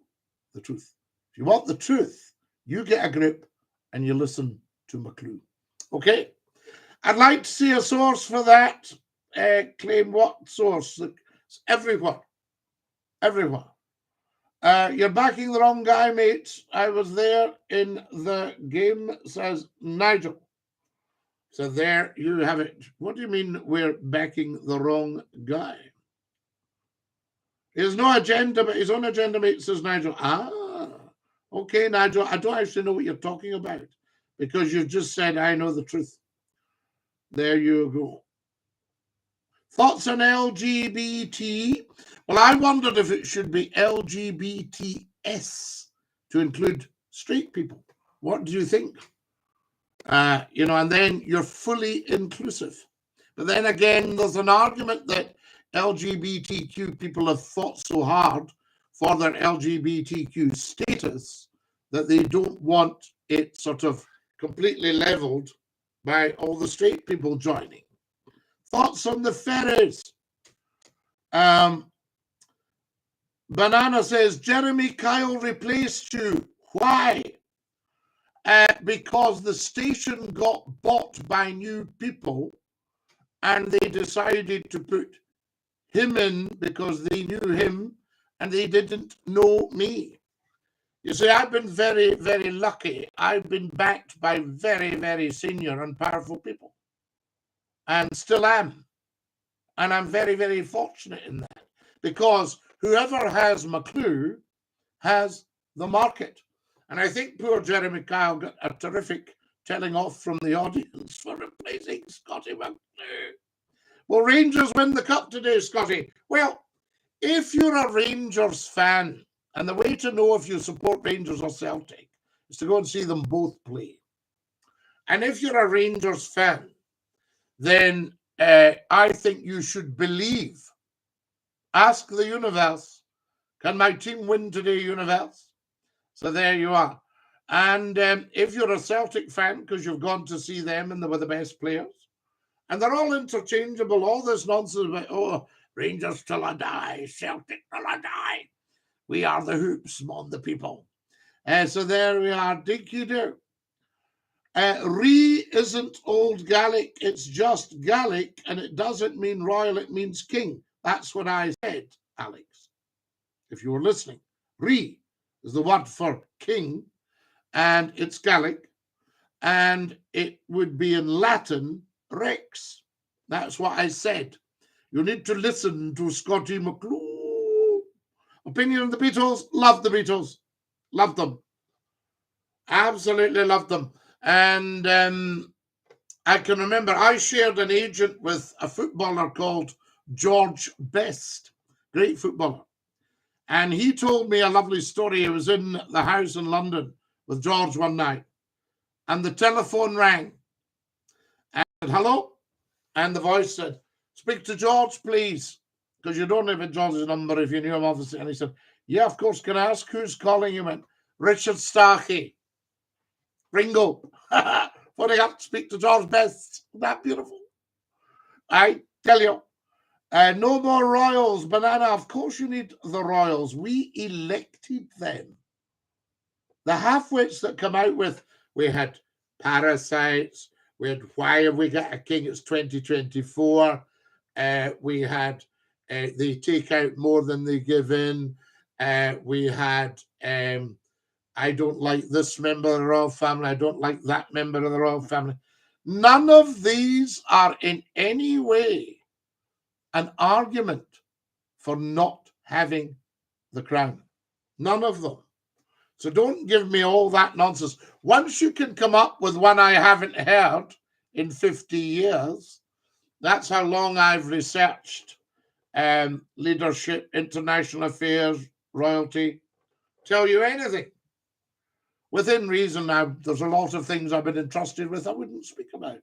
the truth? If you want the truth, you get a grip and you listen to McClue. Okay? I'd like to see a source for that. Claim what source? It's everywhere. Everywhere. You're backing the wrong guy, mate. I was there in the game, says Nigel. So there you have it. What do you mean we're backing the wrong guy? There's no agenda, but his own agenda, mate, says Nigel. Okay, Nigel, I don't actually know what you're talking about because you've just said, I know the truth. There you go. Thoughts on LGBT? Well, I wondered if it should be LGBTS to include straight people. What do you think? You know, and then you're fully inclusive. But then again, there's an argument that LGBTQ people have fought so hard for their LGBTQ status that they don't want it sort of completely leveled by all the straight people joining. Thoughts on the ferries? Banana says, Jeremy Kyle replaced you. Why? Because the station got bought by new people and they decided to put him in because they knew him and they didn't know me. You see, I've been very, very lucky. I've been backed by very, very senior and powerful people and still am. And I'm very, very fortunate in that because whoever has McClue has the market. And I think poor Jeremy Kyle got a terrific telling off from the audience for replacing Scottie McClue. Will Rangers win the cup today, Scotty? Well, if you're a Rangers fan, and the way to know if you support Rangers or Celtic is to go and see them both play. And if you're a Rangers fan, then I think you should believe. Ask the universe, can my team win today, universe? So there you are. And if you're a Celtic fan, because you've gone to see them and they were the best players, and they're all interchangeable, all this nonsense about, oh, Rangers till I die, Celtic till I die. We are the hoops, mon the people. So there we are, dinky-doo. Re isn't old Gaelic, it's just Gaelic, and it doesn't mean royal, it means king. That's what I said, Alex, if you were listening. Re is the word for king, and it's Gaelic, and it would be in Latin, Rex. That's what I said. You need to listen to Scottie McClue. Opinion of the Beatles, love the Beatles. Love them. Absolutely love them. And I can remember I shared an agent with a footballer called George Best, great footballer. And he told me a lovely story. He was in the house in London with George one night, and the telephone rang. And hello? And the voice said, speak to George, please, because you don't have George's number if you knew him, obviously. And he said, yeah, of course. Can I ask who's calling? He went, Richard Starkey. Ringo. Phoning up, speak to George Best. Isn't that beautiful? I tell you. No more Royals, Banana. Of course you need the Royals. We elected them. The halfwits that come out with, we had Parasites, we had Why Have We Got a King? It's 2024. We had They Take Out More Than They Give In. We had I don't like this member of the royal family. I don't like that member of the royal family. None of these are in any way an argument for not having the crown. None of them. So don't give me all that nonsense. Once you can come up with one I haven't heard in 50 years, that's how long I've researched leadership, international affairs, royalty. Tell you anything. Within reason, there's a lot of things I've been entrusted with I wouldn't speak about.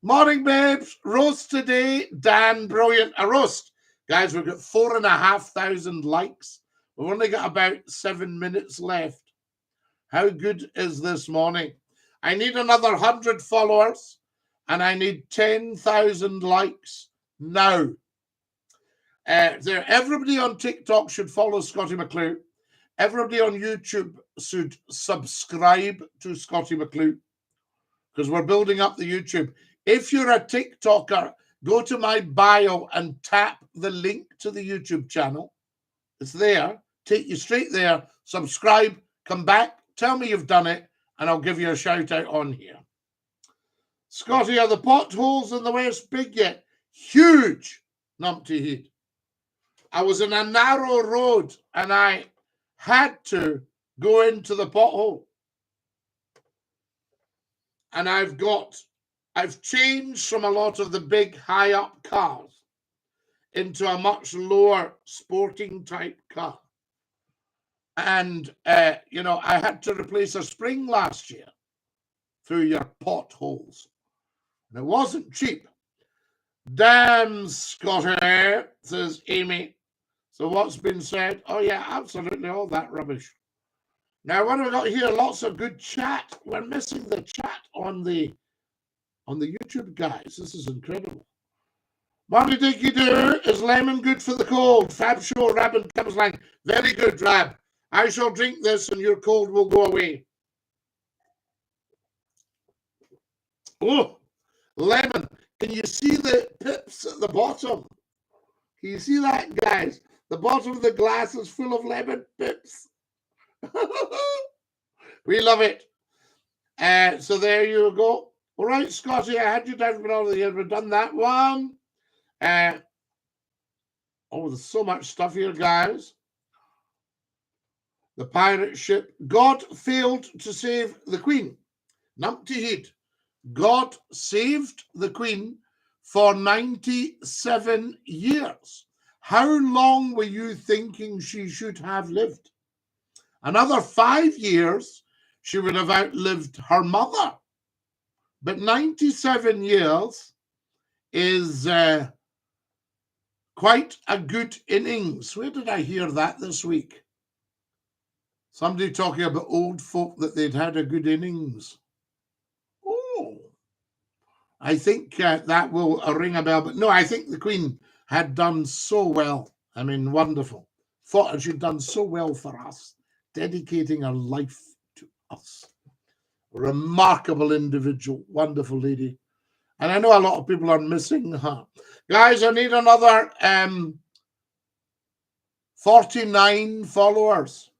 Morning, babes. Roast today. Dan, brilliant. A roast. Guys, we've got 4,500 likes. We've only got about 7 minutes left. How good is this morning? I need another 100 followers, and I need 10,000 likes now. Everybody on TikTok should follow Scottie McClue. Everybody on YouTube should subscribe to Scottie McClue, because we're building up the YouTube. If you're a TikToker, go to my bio and tap the link to the YouTube channel. It's there. Take you straight there. Subscribe. Come back. Tell me you've done it, and I'll give you a shout out on here. Scotty, are the potholes in the West big yet? Huge, numpty head. I was in a narrow road, and I had to go into the pothole. And I've changed from a lot of the big high-up cars into a much lower sporting type car. And, I had to replace a spring last year through your potholes. And it wasn't cheap. Damn, Scotty, says Amy. So what's been said? Oh, yeah, absolutely, all that rubbish. Now, what have we got here? Lots of good chat. We're missing the chat on the YouTube, guys. This is incredible. Morning, dinky-doo. Is lemon good for the cold? Fab Show, Rab and Cam's Lang. Very good, Rab. I shall drink this and your cold will go away. Oh, lemon. Can you see the pips at the bottom? Can you see that, guys? The bottom of the glass is full of lemon pips. We love it. So there you go. All right, Scotty, I had you down for all the year. We've done that one. There's so much stuff here, guys. The pirate ship. God failed to save the Queen. Numpty head. God saved the Queen for 97 years. How long were you thinking she should have lived? Another 5 years, she would have outlived her mother. But 97 years is quite a good innings. Where did I hear that this week? Somebody talking about old folk that they'd had a good innings. Oh, I think that will ring a bell. But no, I think the Queen had done so well. I mean, wonderful. Thought she'd done so well for us, dedicating her life to us. Remarkable individual, wonderful lady. And I know a lot of people are missing her. Guys, I need another 49 followers.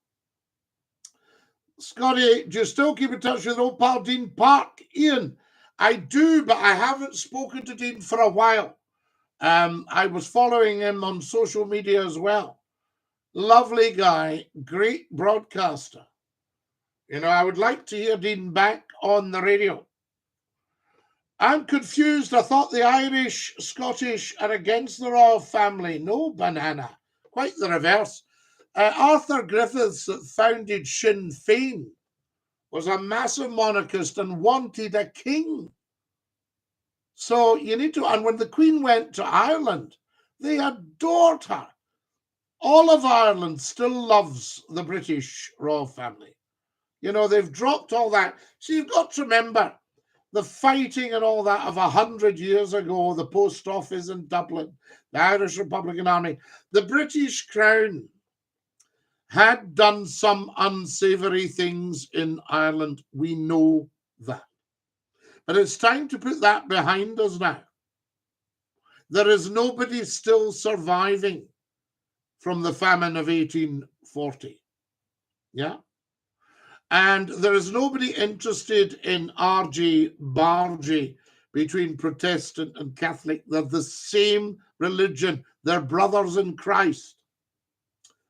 Scottie, do you still keep in touch with old pal Dean Park? Ian, I do, but I haven't spoken to Dean for a while. I was following him on social media as well. Lovely guy, great broadcaster. You know, I would like to hear Dean back on the radio. I'm confused. I thought the Irish, Scottish are against the royal family. No, banana. Quite the reverse. Arthur Griffiths, that founded Sinn Féin, was a massive monarchist and wanted a king. So you need to, and when the Queen went to Ireland, they adored her. All of Ireland still loves the British royal family. You know, they've dropped all that. So you've got to remember the fighting and all that of 100 years ago, the post office in Dublin, the Irish Republican Army. The British Crown had done some unsavory things in Ireland. We know that. But it's time to put that behind us now. There is nobody still surviving from the famine of 1840. Yeah? And there is nobody interested in argy-bargy between Protestant and Catholic. They're the same religion. They're brothers in Christ,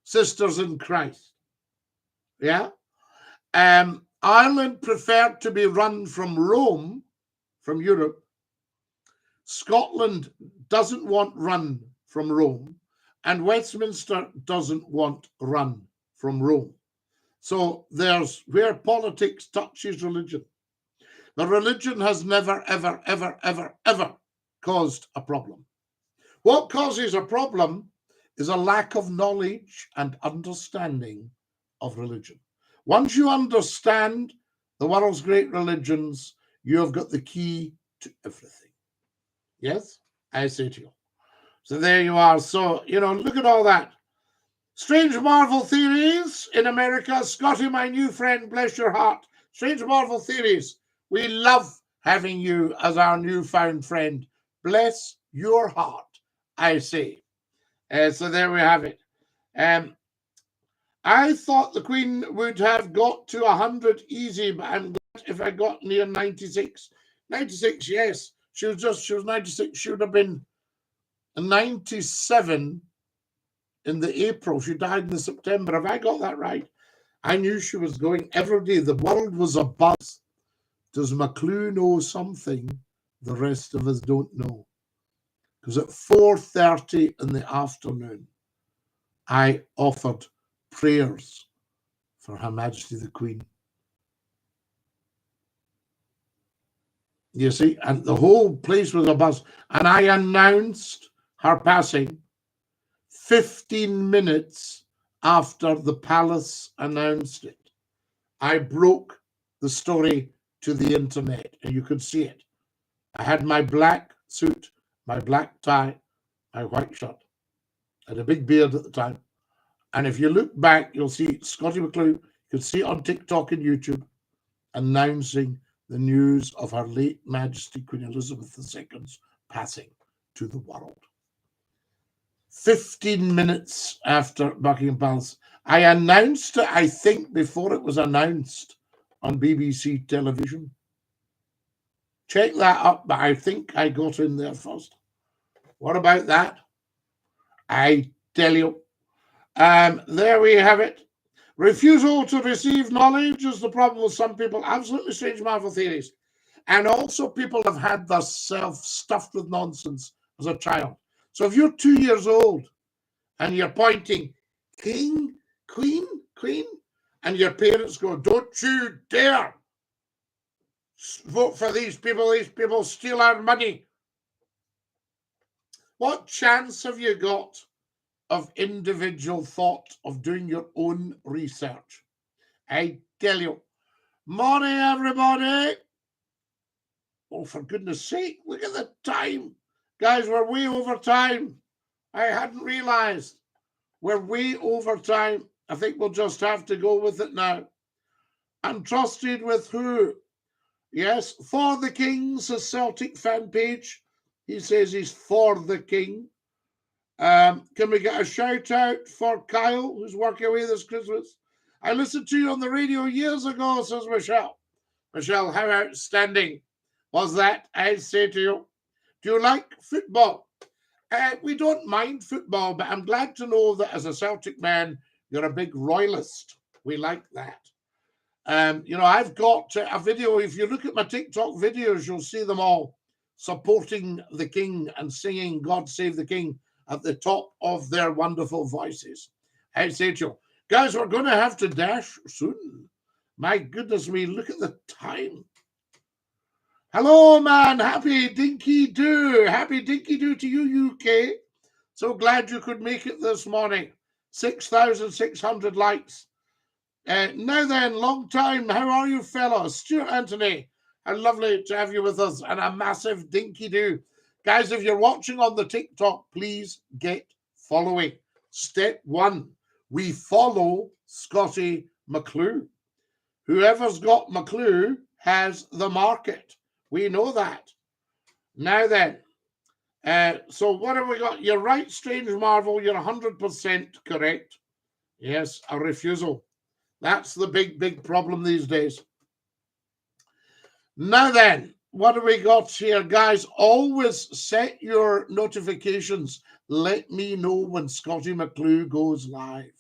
sisters in Christ. Yeah? Ireland preferred to be run from Rome, from Europe. Scotland doesn't want run from Rome. And Westminster doesn't want run from Rome. So there's where politics touches religion. The religion has never, ever, ever, ever, ever caused a problem. What causes a problem is a lack of knowledge and understanding of religion. Once you understand the world's great religions, you have got the key to everything. Yes, I say to you. So there you are. So, you know, look at all that. Strange Marvel Theories in America. Scottie, my new friend, bless your heart. Strange Marvel Theories. We love having you as our newfound friend. Bless your heart, I say. So there we have it. I thought the Queen would have got to 100 easy, but I'm glad if I got near 96. 96, yes. She was 96. She would have been 97 in the April. She died in the September. Have I got that right? I knew she was going every day. The world was abuzz. Does McClue know something the rest of us don't know? Because at 4:30 in the afternoon, I offered prayers for Her Majesty the Queen. You see, and the whole place was abuzz. And I announced her passing 15 minutes after the palace announced it. I broke the story to the internet, and you could see it. I had my black suit, my black tie, my white shirt. I had a big beard at the time. And if you look back, you'll see Scottie McClue. You can see it on TikTok and YouTube, announcing the news of Her late Majesty Queen Elizabeth II's passing to the world. 15 minutes after Buckingham Palace. I announced it, I think, before it was announced on BBC television. Check that up, but I think I got in there first. What about that? I tell you. There we have it. Refusal to receive knowledge is the problem with some people. Absolutely strange Marvel theories. And also people have had themselves stuffed with nonsense as a child. So if you're 2 years old and you're pointing, king, queen, queen, and your parents go, don't you dare vote for these people steal our money. What chance have you got of individual thought, of doing your own research? I tell you. Morning, everybody. Oh, for goodness sake, look at the time. Guys, we're way over time. I hadn't realized. We're way over time. I think we'll just have to go with it now. Entrusted with who? Yes, for the Kings, a Celtic fan page. He says he's for the King. Can we get a shout out for Kyle, who's working away this Christmas? I listened to you on the radio years ago, says Michelle. Michelle, how outstanding was that? I say to you, do you like football? We don't mind football, but I'm glad to know that as a Celtic man, you're a big royalist. We like that. You know, I've got a video. If you look at my TikTok videos, you'll see them all supporting the King and singing God Save the King at the top of their wonderful voices. I say to you, guys, we're going to have to dash soon. My goodness me, look at the time. Hello, man. Happy Dinky-Doo. Happy Dinky-Doo to you, UK. So glad you could make it this morning. 6,600 likes. Now then, long time. How are you, fellas? Stuart Anthony, how lovely to have you with us. And a massive Dinky-Doo. Guys, if you're watching on the TikTok, please get following. Step one, we follow Scottie McClue. Whoever's got McClue has the market. We know that. Now then, so what have we got? You're right, Strange Marvel. You're 100% correct. Yes, a refusal. That's the big problem these days. Now then, what have we got here? Guys, always set your notifications. Let me know when Scottie McClue goes live.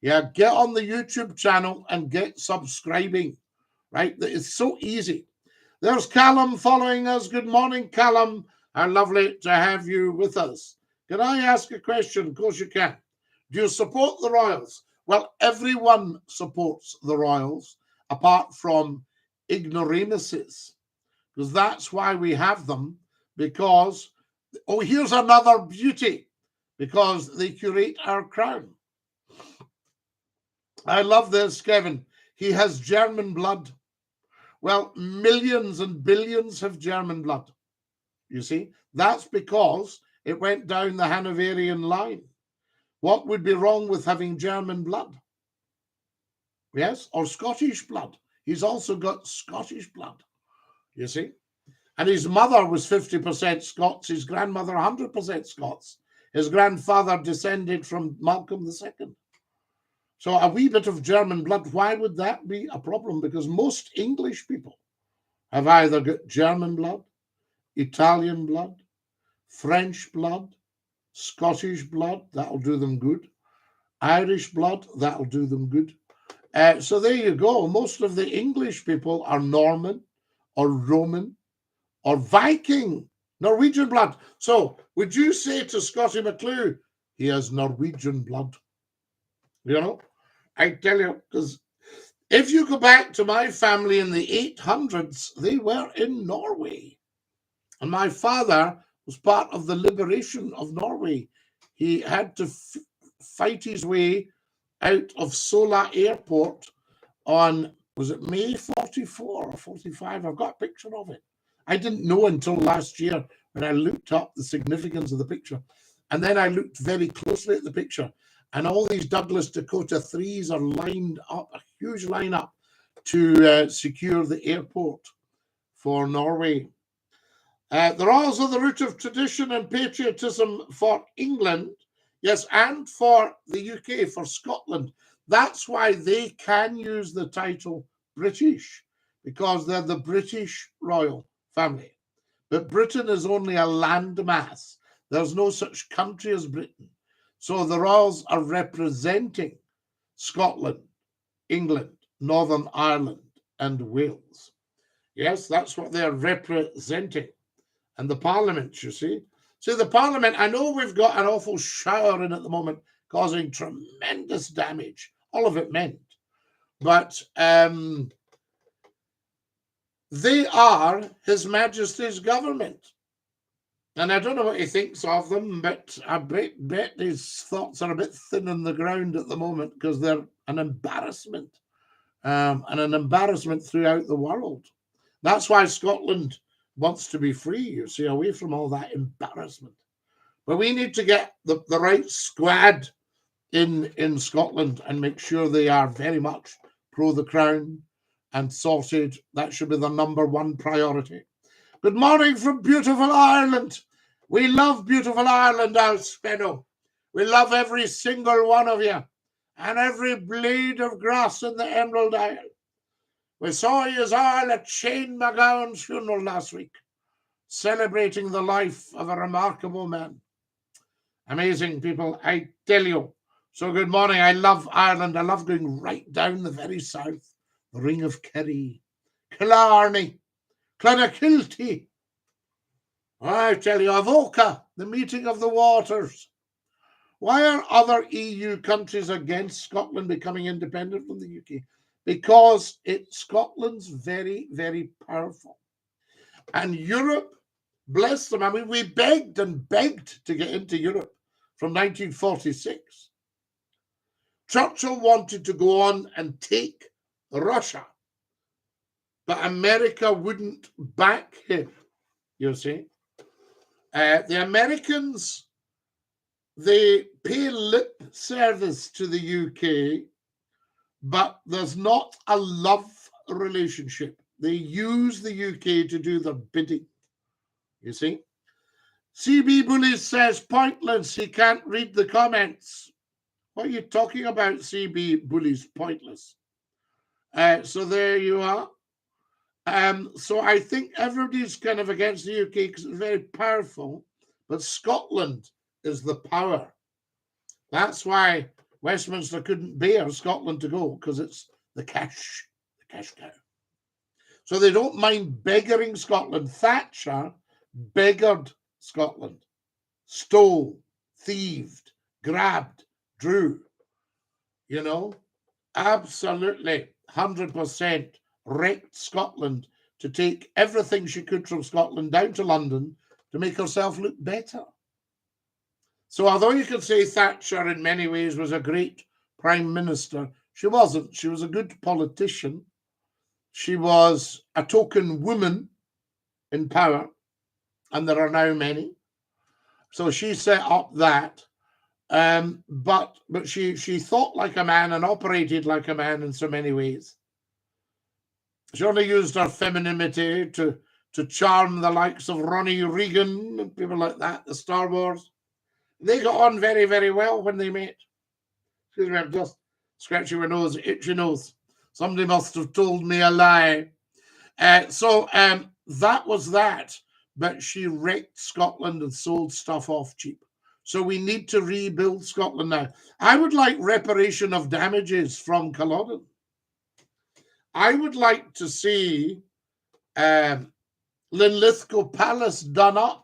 Yeah, get on the YouTube channel and get subscribing, right? It's so easy. There's Callum following us. Good morning, Callum. How lovely to have you with us. Can I ask a question? Of course you can. Do you support the Royals? Well, everyone supports the Royals, apart from ignoramuses, because that's why we have them, because, oh, here's another beauty, because they curate our crown. I love this, Kevin. He has German blood. Well, millions and billions have German blood. You see, that's because it went down the Hanoverian line. What would be wrong with having German blood? Yes, or Scottish blood. He's also got Scottish blood, you see. And his mother was 50% Scots, his grandmother 100% Scots. His grandfather descended from Malcolm II. So a wee bit of German blood, why would that be a problem? Because most English people have either got German blood, Italian blood, French blood, Scottish blood, that'll do them good. Irish blood, that'll do them good. So there you go. Most of the English people are Norman or Roman or Viking, Norwegian blood. So would you say to Scottie McClue, he has Norwegian blood? You know, I tell you, because if you go back to my family in the 800s, they were in Norway. And my father was part of the liberation of Norway. He had to fight his way out of Sola Airport on, was it May 44 or 45? I've got a picture of it. I didn't know until last year when I looked up the significance of the picture. And then I looked very closely at the picture. And all these Douglas Dakota 3s are lined up, a huge lineup to secure the airport for Norway. The Royals are the root of tradition and patriotism for England, yes, and for the UK, for Scotland. That's why they can use the title British, because they're the British royal family. But Britain is only a landmass. There's no such country as Britain. So the Royals are representing Scotland, England, Northern Ireland, and Wales. Yes, that's what they're representing. And the Parliament, you see. See, the Parliament, I know we've got an awful shower in at the moment, causing tremendous damage, all of it meant. But they are His Majesty's government. And I don't know what he thinks of them, but I bet his thoughts are a bit thin on the ground at the moment because they're an embarrassment, and an embarrassment throughout the world. That's why Scotland wants to be free, you see, away from all that embarrassment. But we need to get the right squad in Scotland and make sure they are very much pro the Crown and sorted. That should be the #1 priority. Good morning from beautiful Ireland. We love beautiful Ireland, Al Spenno. We love every single one of you and every blade of grass in the Emerald Isle. We saw you all at Shane McGowan's funeral last week, celebrating the life of a remarkable man. Amazing people, I tell you. So good morning. I love Ireland. I love going right down the very south, the Ring of Kerry, Killarney, Clonakilty. I tell you, Avoca, the meeting of the waters. Why are other EU countries against Scotland becoming independent from the UK? Because Scotland's very, very powerful. And Europe, bless them. I mean, we begged and begged to get into Europe from 1946. Churchill wanted to go on and take Russia, but America wouldn't back him, you see. The Americans, they pay lip service to the UK, but there's not a love relationship. They use the UK to do their bidding, you see. CB Bullies says, pointless, he can't read the comments. What are you talking about, CB Bullies? Pointless. So there you are. So I think everybody's kind of against the UK because it's very powerful, but Scotland is the power. That's why Westminster couldn't bear Scotland to go, because it's the cash cow. So they don't mind beggaring Scotland. Thatcher beggared Scotland, stole, thieved, grabbed, drew, you know, absolutely 100% wrecked Scotland to take everything she could from Scotland down to London to make herself look better. So although you could say Thatcher in many ways was a great prime minister, she wasn't. She was a good politician. She was a token woman in power, and there are now many. So she set up that. But she thought like a man and operated like a man in so many ways. She only used her femininity to charm the likes of Ronnie Reagan and people like that, the Star Wars. They got on very, very well when they met. Excuse me, I'm just scratching my nose, itchy nose. Somebody must have told me a lie. So that was that. But she wrecked Scotland and sold stuff off cheap. So we need to rebuild Scotland now. I would like reparation of damages from Culloden. I would like to see Linlithgow Palace done up.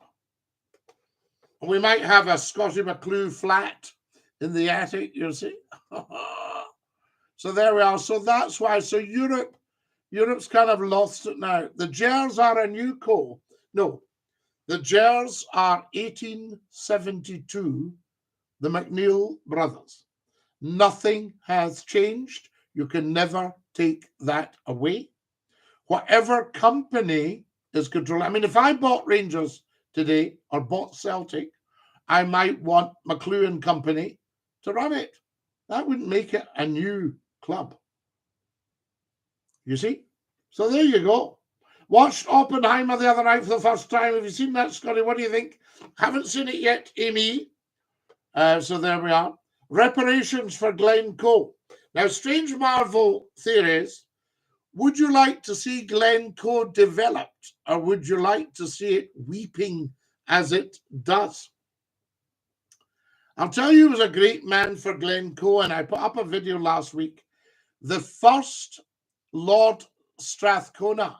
We might have a Scottie McClue flat in the attic, you see. So there we are. So that's why. So Europe's kind of lost it now. The Gers are a new co. No, the Gers are 1872, the McNeill brothers. Nothing has changed. You can never take that away. Whatever company is controlling. I mean, if I bought Rangers today or bought Celtic, I might want McClue and Company to run it. That wouldn't make it a new club. You see? So there you go. Watched Oppenheimer the other night for the first time. Have you seen that, Scotty? What do you think? Haven't seen it yet, Amy. So there we are. Reparations for Glencoe. Now, strange Marvel theories. Would you like to see Glencoe developed, or would you like to see it weeping as it does? I'll tell you, he was a great man for Glencoe, and I put up a video last week. The first Lord Strathcona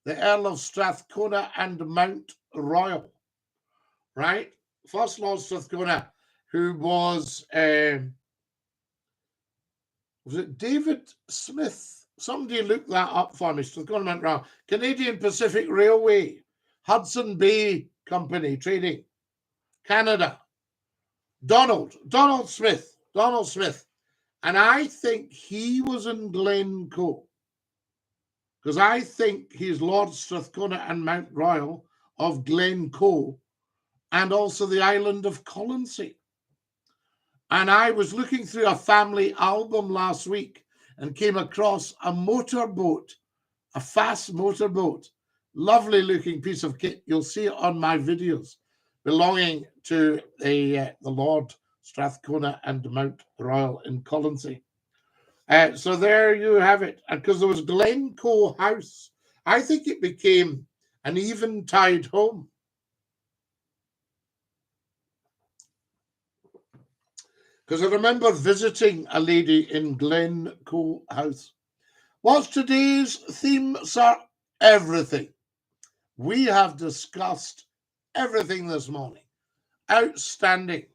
the Earl of Strathcona and Mount Royal, right? First Lord Strathcona, who was it David Smith? Somebody look that up for me. Strathcona Mount Royal, Canadian Pacific Railway, Hudson Bay Company Trading, Canada. Donald Smith. And I think he was in Glencoe, because I think he's Lord Strathcona and Mount Royal of Glencoe and also the island of Colonsay. And I was looking through a family album last week and came across a motorboat, a fast motorboat, lovely looking piece of kit. You'll see it on my videos, belonging to the Lord Strathcona and Mount Royal in Colonsay. So there you have it. And because there was Glencoe House, I think it became an eventide home. Because I remember visiting a lady in Glencoe House. What's today's theme, sir? Everything. We have discussed everything this morning. Outstanding.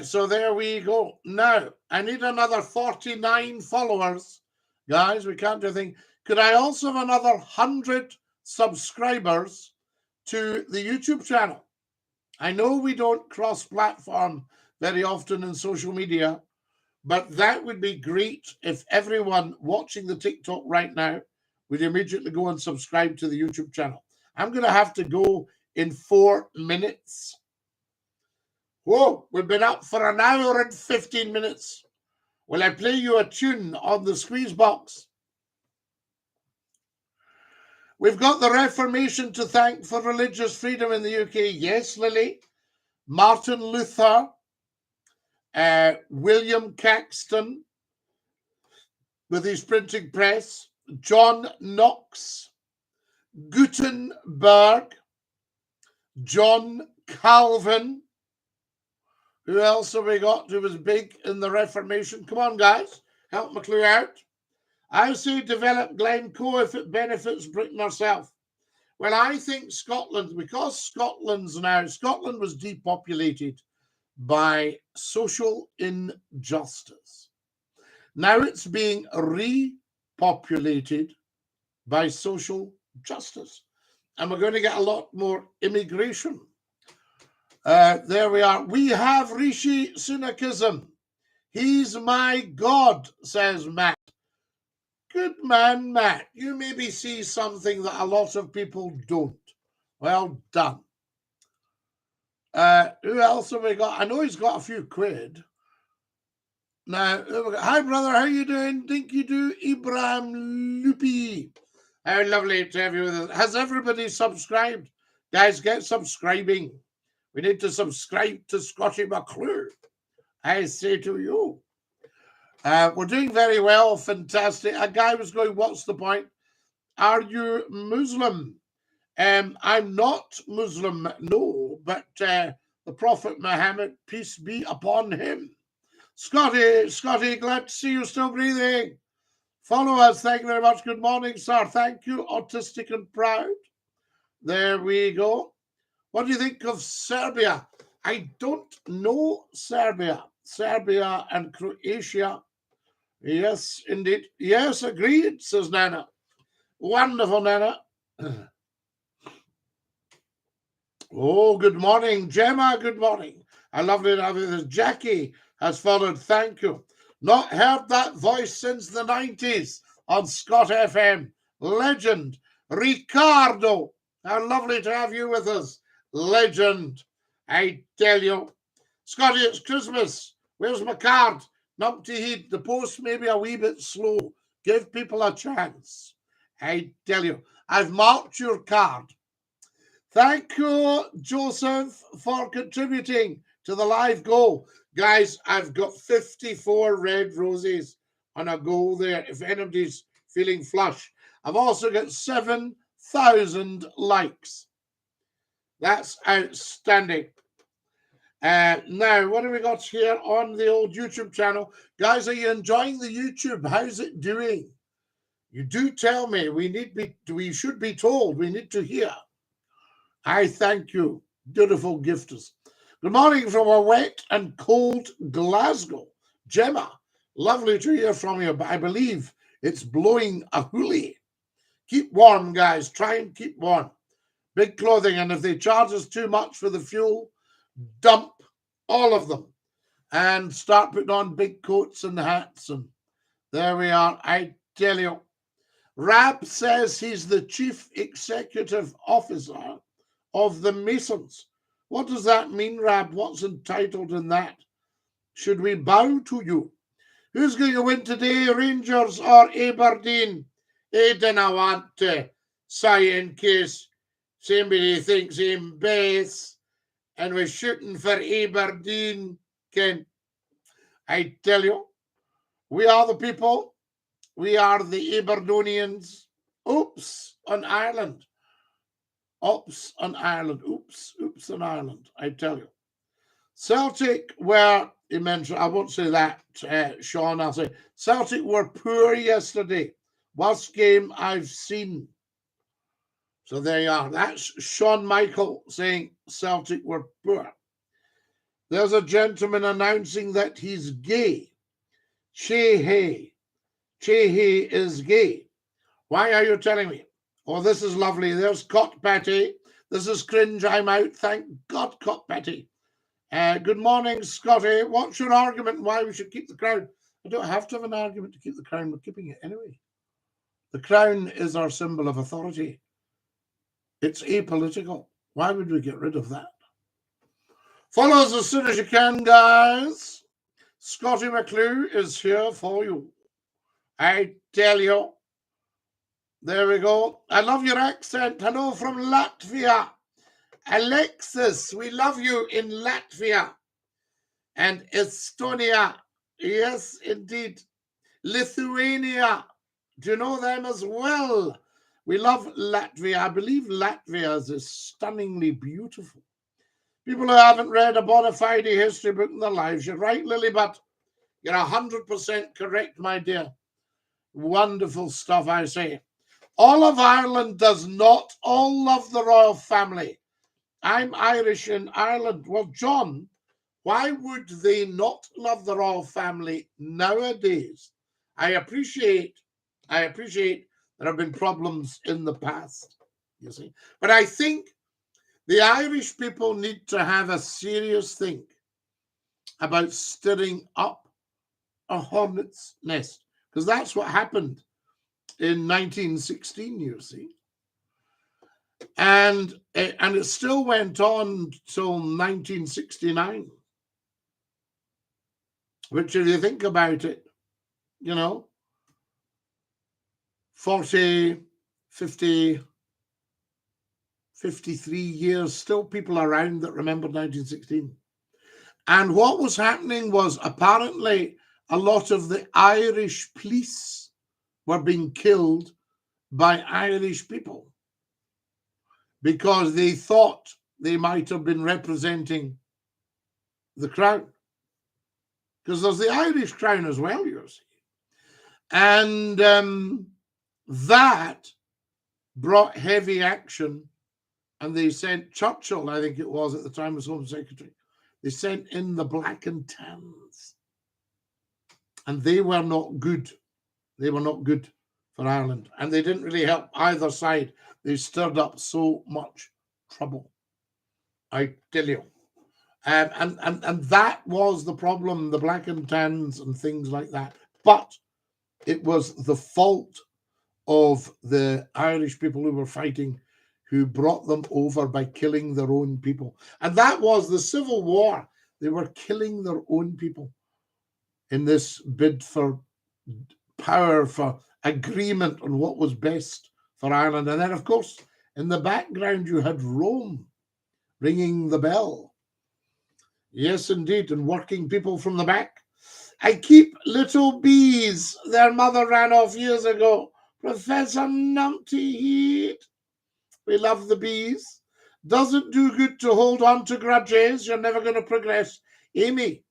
So there we go. Now, I need another 49 followers. Guys, we can't do a thing. Could I also have another 100 subscribers to the YouTube channel? I know we don't cross-platform very often in social media, but that would be great if everyone watching the TikTok right now would immediately go and subscribe to the YouTube channel. I'm going to have to go in 4 minutes. Whoa, we've been up for an hour and 15 minutes. Will I play you a tune on the squeeze box? We've got the Reformation to thank for religious freedom in the UK. Yes, Lily. Martin Luther, William Caxton with his printing press, John Knox, Gutenberg, John Calvin. Who else have we got who was big in the Reformation? Come on, guys, help McClue out. I say develop Glencoe if it benefits Britain herself. Well, I think Scotland, because Scotland was depopulated by social injustice. Now it's being repopulated by social justice. And we're going to get a lot more immigration. There we are. We have Rishi Sunakism. He's my God, says Matt. Good man, Matt. You maybe see something that a lot of people don't. Well done. Who else have we got? I know he's got a few quid. Now, hi, brother. How you doing? DINKY-DOO, Ibrahim Lupi. How lovely to have you with us. Has everybody subscribed? Guys, get subscribing. We need to subscribe to Scottie McClue. I say to you. We're doing very well. Fantastic. A guy was going, what's the point? Are you Muslim? I'm not Muslim, no, but the Prophet Muhammad, peace be upon him. Scottie, glad to see you still breathing. Follow us. Thank you very much. Good morning, sir. Thank you. Autistic and proud. There we go. What do you think of Serbia? I don't know Serbia. Serbia and Croatia. Yes, indeed. Yes, agreed, says Nana. Wonderful, Nana. Oh, good morning, Gemma. Good morning. I love it. This Jackie has followed. Thank you. Not heard that voice since the 90s on Scott FM. Legend. Ricardo. How lovely to have you with us. Legend. I tell you. Scottie, it's Christmas. Where's my card? Numpty heed. The post may be a wee bit slow. Give people a chance. I tell you. I've marked your card. Thank you, Joseph, for contributing to the live goal. Guys, I've got 54 red roses on a goal there, if anybody's feeling flush. I've also got 7,000 likes. That's outstanding. Now, what have we got here on the old YouTube channel? Guys, are you enjoying the YouTube? How's it doing? You do tell me we should be told, we need to hear. I thank you, beautiful gifters. Good morning from a wet and cold Glasgow. Gemma, lovely to hear from you, but I believe it's blowing a hoolie. Keep warm, guys. Try and keep warm. Big clothing, and if they charge us too much for the fuel, dump all of them and start putting on big coats and hats. And there we are. I tell you. Rab says he's the chief executive officer of the Masons. What does that mean, Rab? What's entitled in that? Should we bow to you? Who's going to win today, Rangers or Aberdeen? I don't want to say in case somebody thinks I'm base and we're shooting for Aberdeen. Ken, I tell you, we are the people. We are the Aberdonians. Oops, on Ireland. Oops on Ireland. Oops on Ireland. I tell you. Celtic were immense. I won't say that, Sean. I'll say Celtic were poor yesterday. Worst game I've seen. So there you are. That's Sean Michael saying Celtic were poor. There's a gentleman announcing that he's gay. Chehe is gay. Why are you telling me? Oh, this is lovely. There's Cot Patty. This is cringe. I'm out. Thank God, Cot Patty. Good morning, Scotty. What's your argument why we should keep the crown? I don't have to have an argument to keep the crown. We're keeping it anyway. The crown is our symbol of authority. It's apolitical. Why would we get rid of that? Follow us as soon as you can, guys. Scottie McClue is here for you. I tell you. There we go. I love your accent. Hello from Latvia. Alexis, we love you in Latvia and Estonia. Yes, indeed. Lithuania. Do you know them as well? We love Latvia. I believe Latvia is stunningly beautiful. People who haven't read a bona fide history book in their lives, you're right, Lily, but you're 100% correct, my dear. Wonderful stuff, I say. All of Ireland does not all love the royal family. I'm Irish in Ireland. Well, John, why would they not love the royal family nowadays? I appreciate there have been problems in the past, you see. But I think the Irish people need to have a serious think about stirring up a hornet's nest, because that's what happened in 1916, you see. And it still went on till 1969, which, if you think about it, you know, 40, 50, 53 years, still people around that remember 1916. And what was happening was apparently a lot of the Irish police were being killed by Irish people because they thought they might have been representing the crown. Because there's the Irish crown as well, you see. And that brought heavy action. And they sent Churchill, I think it was at the time, as Home Secretary. They sent in the Black and Tans. And they were not good. They were not good for Ireland. And they didn't really help either side. They stirred up so much trouble, I tell you. And that was the problem, the Black and Tans and things like that. But it was the fault of the Irish people who were fighting, who brought them over by killing their own people. And that was the Civil War. They were killing their own people in this bid for power, for agreement on what was best for Ireland. And then, of course, in the background, you had Rome ringing the bell. Yes, indeed, and working people from the back. I keep little bees. Their mother ran off years ago. Professor Numpty Heat. We love the bees. Doesn't do good to hold on to grudges. You're never going to progress. Amy,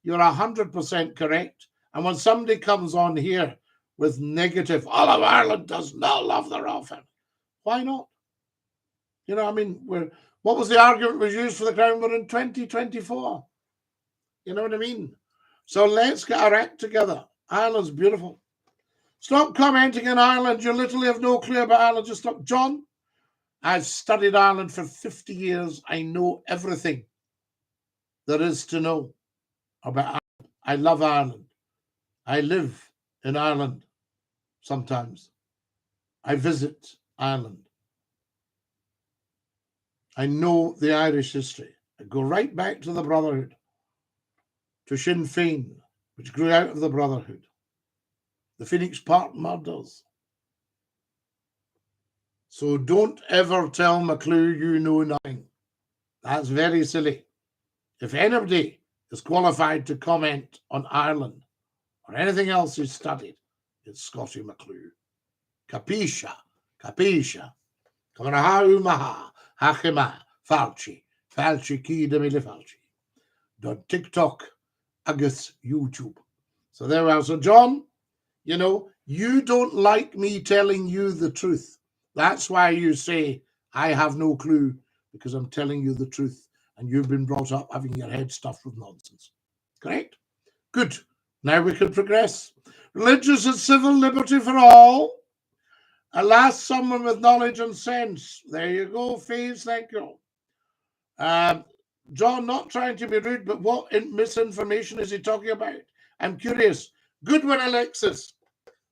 you're 100% correct. And when somebody comes on here with negative. All of Ireland does not love the royal family. Why not? You know, I mean, what was the argument was used for the Crown? We're in 2024. You know what I mean? So let's get our act together. Ireland's beautiful. Stop commenting on Ireland. You literally have no clue about Ireland. Just stop. John, I've studied Ireland for 50 years. I know everything there is to know about Ireland. I love Ireland. I live in Ireland sometimes. I visit Ireland. I know the Irish history. I go right back to the Brotherhood, to Sinn Féin, which grew out of the Brotherhood, the Phoenix Park murders. So don't ever tell McClue you know nothing. That's very silly. If anybody is qualified to comment on Ireland or anything else he's studied, it's Scottie McClue. Capisce? Capisce? Kamaraha umaha, hachima, falchi, falchi ki de mille falchi. TikTok, agus YouTube. So there we are. So John, you know, you don't like me telling you the truth. That's why you say, I have no clue, because I'm telling you the truth. And you've been brought up having your head stuffed with nonsense. Correct? Good. Now we can progress. Religious and civil liberty for all. Alas, someone with knowledge and sense. There you go, Faves. Thank you. John, not trying to be rude, but what misinformation is he talking about? I'm curious. Good one, Alexis.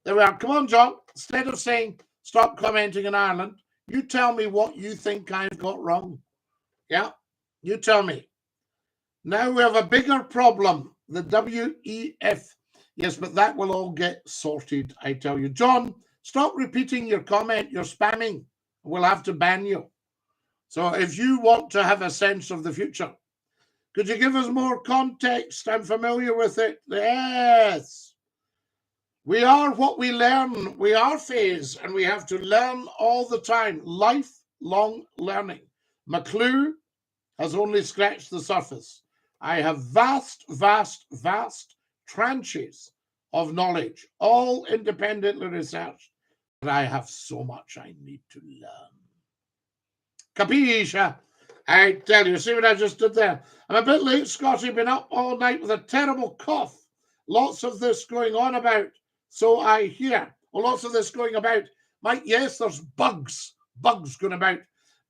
There we are. Come on, John. Instead of saying, stop commenting on Ireland, you tell me what you think I've got wrong. Yeah? You tell me. Now we have a bigger problem. The WEF. Yes, but that will all get sorted, I tell you. John, stop repeating your comment. You're spamming. We'll have to ban you. So if you want to have a sense of the future, could you give us more context? I'm familiar with it. Yes. We are what we learn. We are phase, and we have to learn all the time. Lifelong learning. McClue has only scratched the surface. I have vast, vast, vast tranches of knowledge, all independently researched, but I have so much I need to learn. Capisce? I tell you, see what I just did there? I'm a bit late, Scotty. Been up all night with a terrible cough. Lots of this going on about, so I hear. Well, lots of this going about. Mike, yes, there's bugs going about.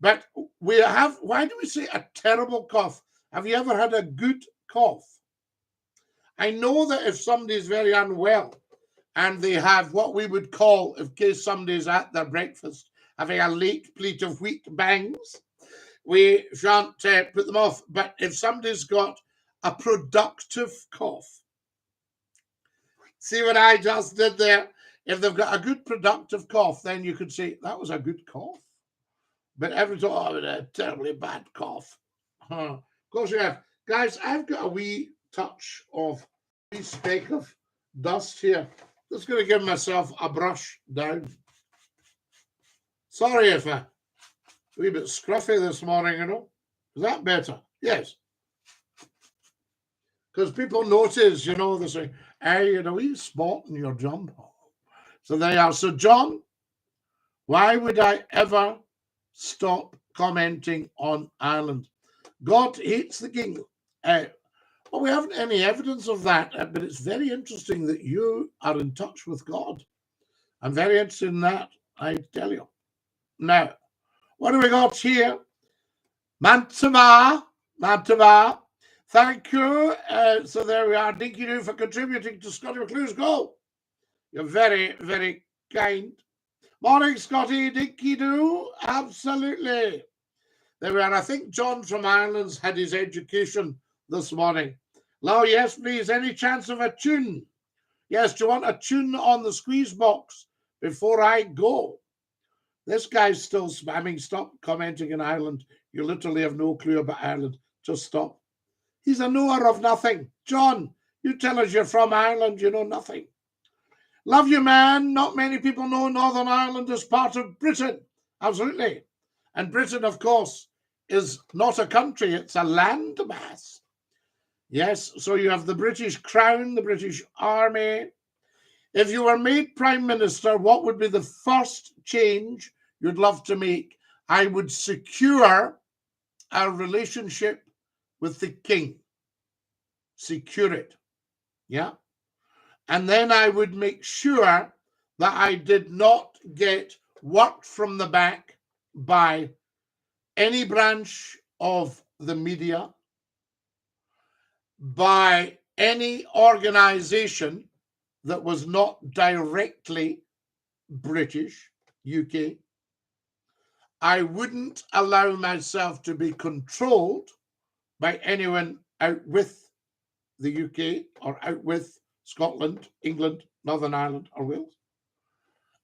But we have, why do we say a terrible cough? Have you ever had a good cough? I know that if somebody's very unwell and they have what we would call, in case somebody's at their breakfast, having a late plate of wheat bangs, we shan't put them off. But if somebody's got a productive cough, see what I just did there? If they've got a good productive cough, then you could say, that was a good cough. But every time, oh, a terribly bad cough. Of course you have. Guys, I've got a wee touch of a wee speck of dust here. Just going to give myself a brush down. Sorry if I'm a wee bit scruffy this morning, you know. Is that better? Yes. Because people notice, you know, they say, hey, you know, a wee spot in your jumper. So there you are. So, John, why would I ever stop commenting on Ireland? God hates the king. Well, we haven't any evidence of that, but it's very interesting that you are in touch with God. I'm very interested in that, I tell you. Now, what do we got here? Mantava. Thank you. So there we are. DINKY-DOO for contributing to Scottie McClue's goal. You're very, very kind. Morning, Scottie. DINKY-DOO. Absolutely. There we are. I think John from Ireland's had his education this morning. Now, yes, please. Any chance of a tune? Yes, do you want a tune on the squeeze box before I go? This guy's still spamming. Stop commenting on Ireland. You literally have no clue about Ireland. Just stop. He's a knower of nothing. John, you tell us you're from Ireland. You know nothing. Love you, man. Not many people know Northern Ireland is part of Britain. Absolutely. And Britain, of course, is not a country. It's a landmass. Yes, so you have the British Crown, the British Army. If you were made Prime Minister, what would be the first change you'd love to make? I would secure our relationship with the King. Secure it. Yeah. And then I would make sure that I did not get worked from the back by any branch of the media, by any organization that was not directly British, UK. I wouldn't allow myself to be controlled by anyone out with the UK or out with Scotland, England, Northern Ireland, or Wales.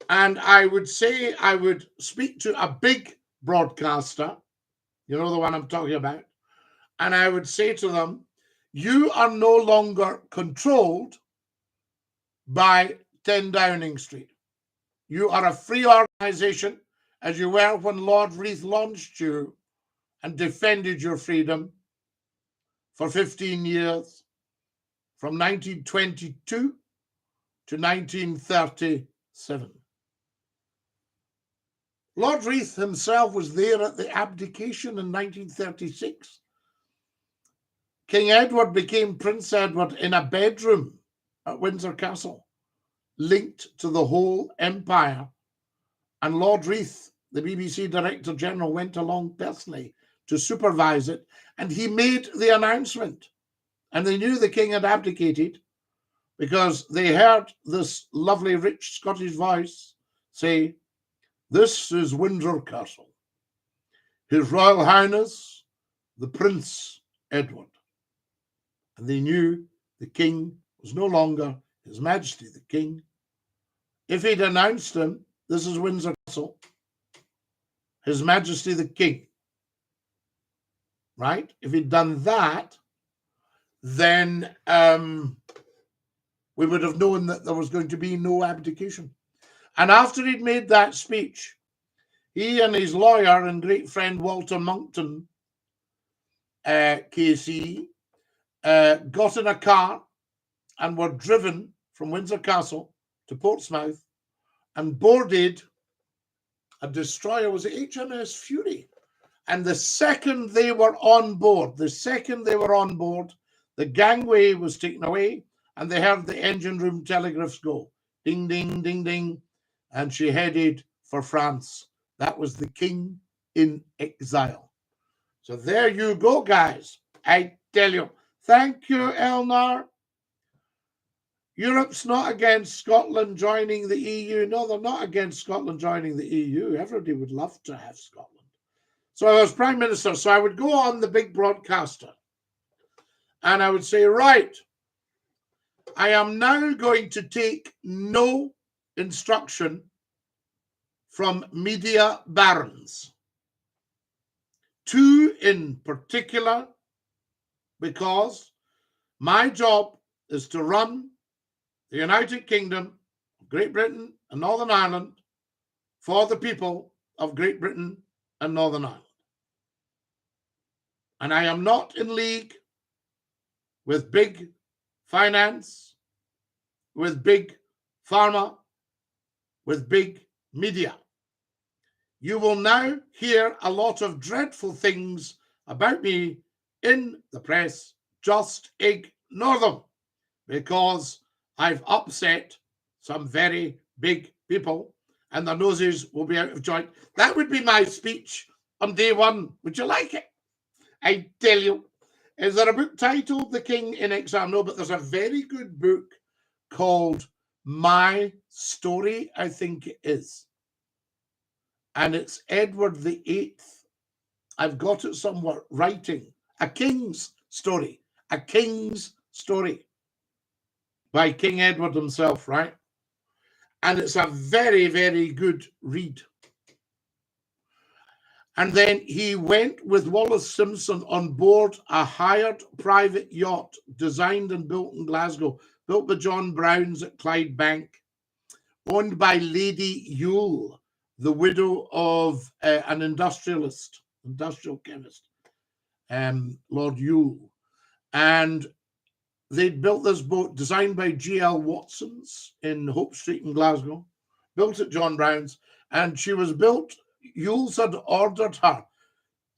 And I would say I would speak to a big broadcaster, you know the one I'm talking about, and I would say to them, you are no longer controlled by 10 Downing Street. You are a free organization, as you were when Lord Reith launched you and defended your freedom for 15 years, from 1922 to 1937. Lord Reith himself was there at the abdication in 1936. King Edward became Prince Edward in a bedroom at Windsor Castle, linked to the whole empire. And Lord Reith, the BBC Director General, went along personally to supervise it. And he made the announcement. And they knew the king had abdicated because they heard this lovely, rich Scottish voice say, "This is Windsor Castle. His Royal Highness, the Prince Edward." And they knew the king was no longer His Majesty the King. If he'd announced him, "This is Windsor Castle, His Majesty the King," right? If he'd done that, then we would have known that there was going to be no abdication. And after he'd made that speech, he and his lawyer and great friend Walter Monckton, KC, got in a car and were driven from Windsor Castle to Portsmouth and boarded a destroyer. Was it HMS Fury? And the second they were on board, the gangway was taken away and they heard the engine room telegraphs go, ding, ding, ding, ding. And she headed for France. That was the king in exile. So there you go, guys. I tell you. Thank you, Elnar. Europe's not against Scotland joining the EU. No, they're not against Scotland joining the EU. Everybody would love to have Scotland. So I was Prime Minister, so I would go on the big broadcaster and I would say, right, I am now going to take no instruction from media barons. Two in particular, because my job is to run the United Kingdom, Great Britain and Northern Ireland for the people of Great Britain and Northern Ireland. And I am not in league with big finance, with big pharma, with big media. You will now hear a lot of dreadful things about me in the press. Just ignore them, because I've upset some very big people and their noses will be out of joint. That would be my speech on day one. Would you like it? I tell you. Is there a book titled The King in Exile? No, but there's a very good book called My Story, I think it is. And it's Edward VIII. I've got it somewhere, writing a king's story, by King Edward himself, right? And it's a very, very good read. And then he went with Wallace Simpson on board a hired private yacht designed and built in Glasgow, built by John Browns at Clydebank, owned by Lady Yule, the widow of an industrial chemist, Lord Yule. And they'd built this boat designed by G.L. Watson's in Hope Street in Glasgow, built at John Brown's, and she was built. Yules had ordered her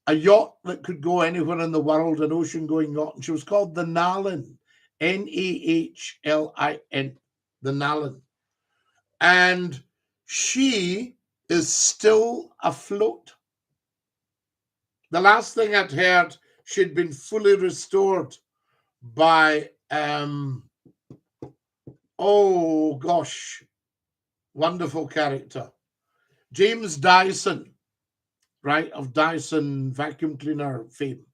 a yacht that could go anywhere in the world, an ocean-going yacht, and she was called the Nalin, Nahlin, the Nalin. And she is still afloat. The last thing I'd heard, she'd been fully restored by, oh gosh, wonderful character, James Dyson, right, of Dyson vacuum cleaner fame.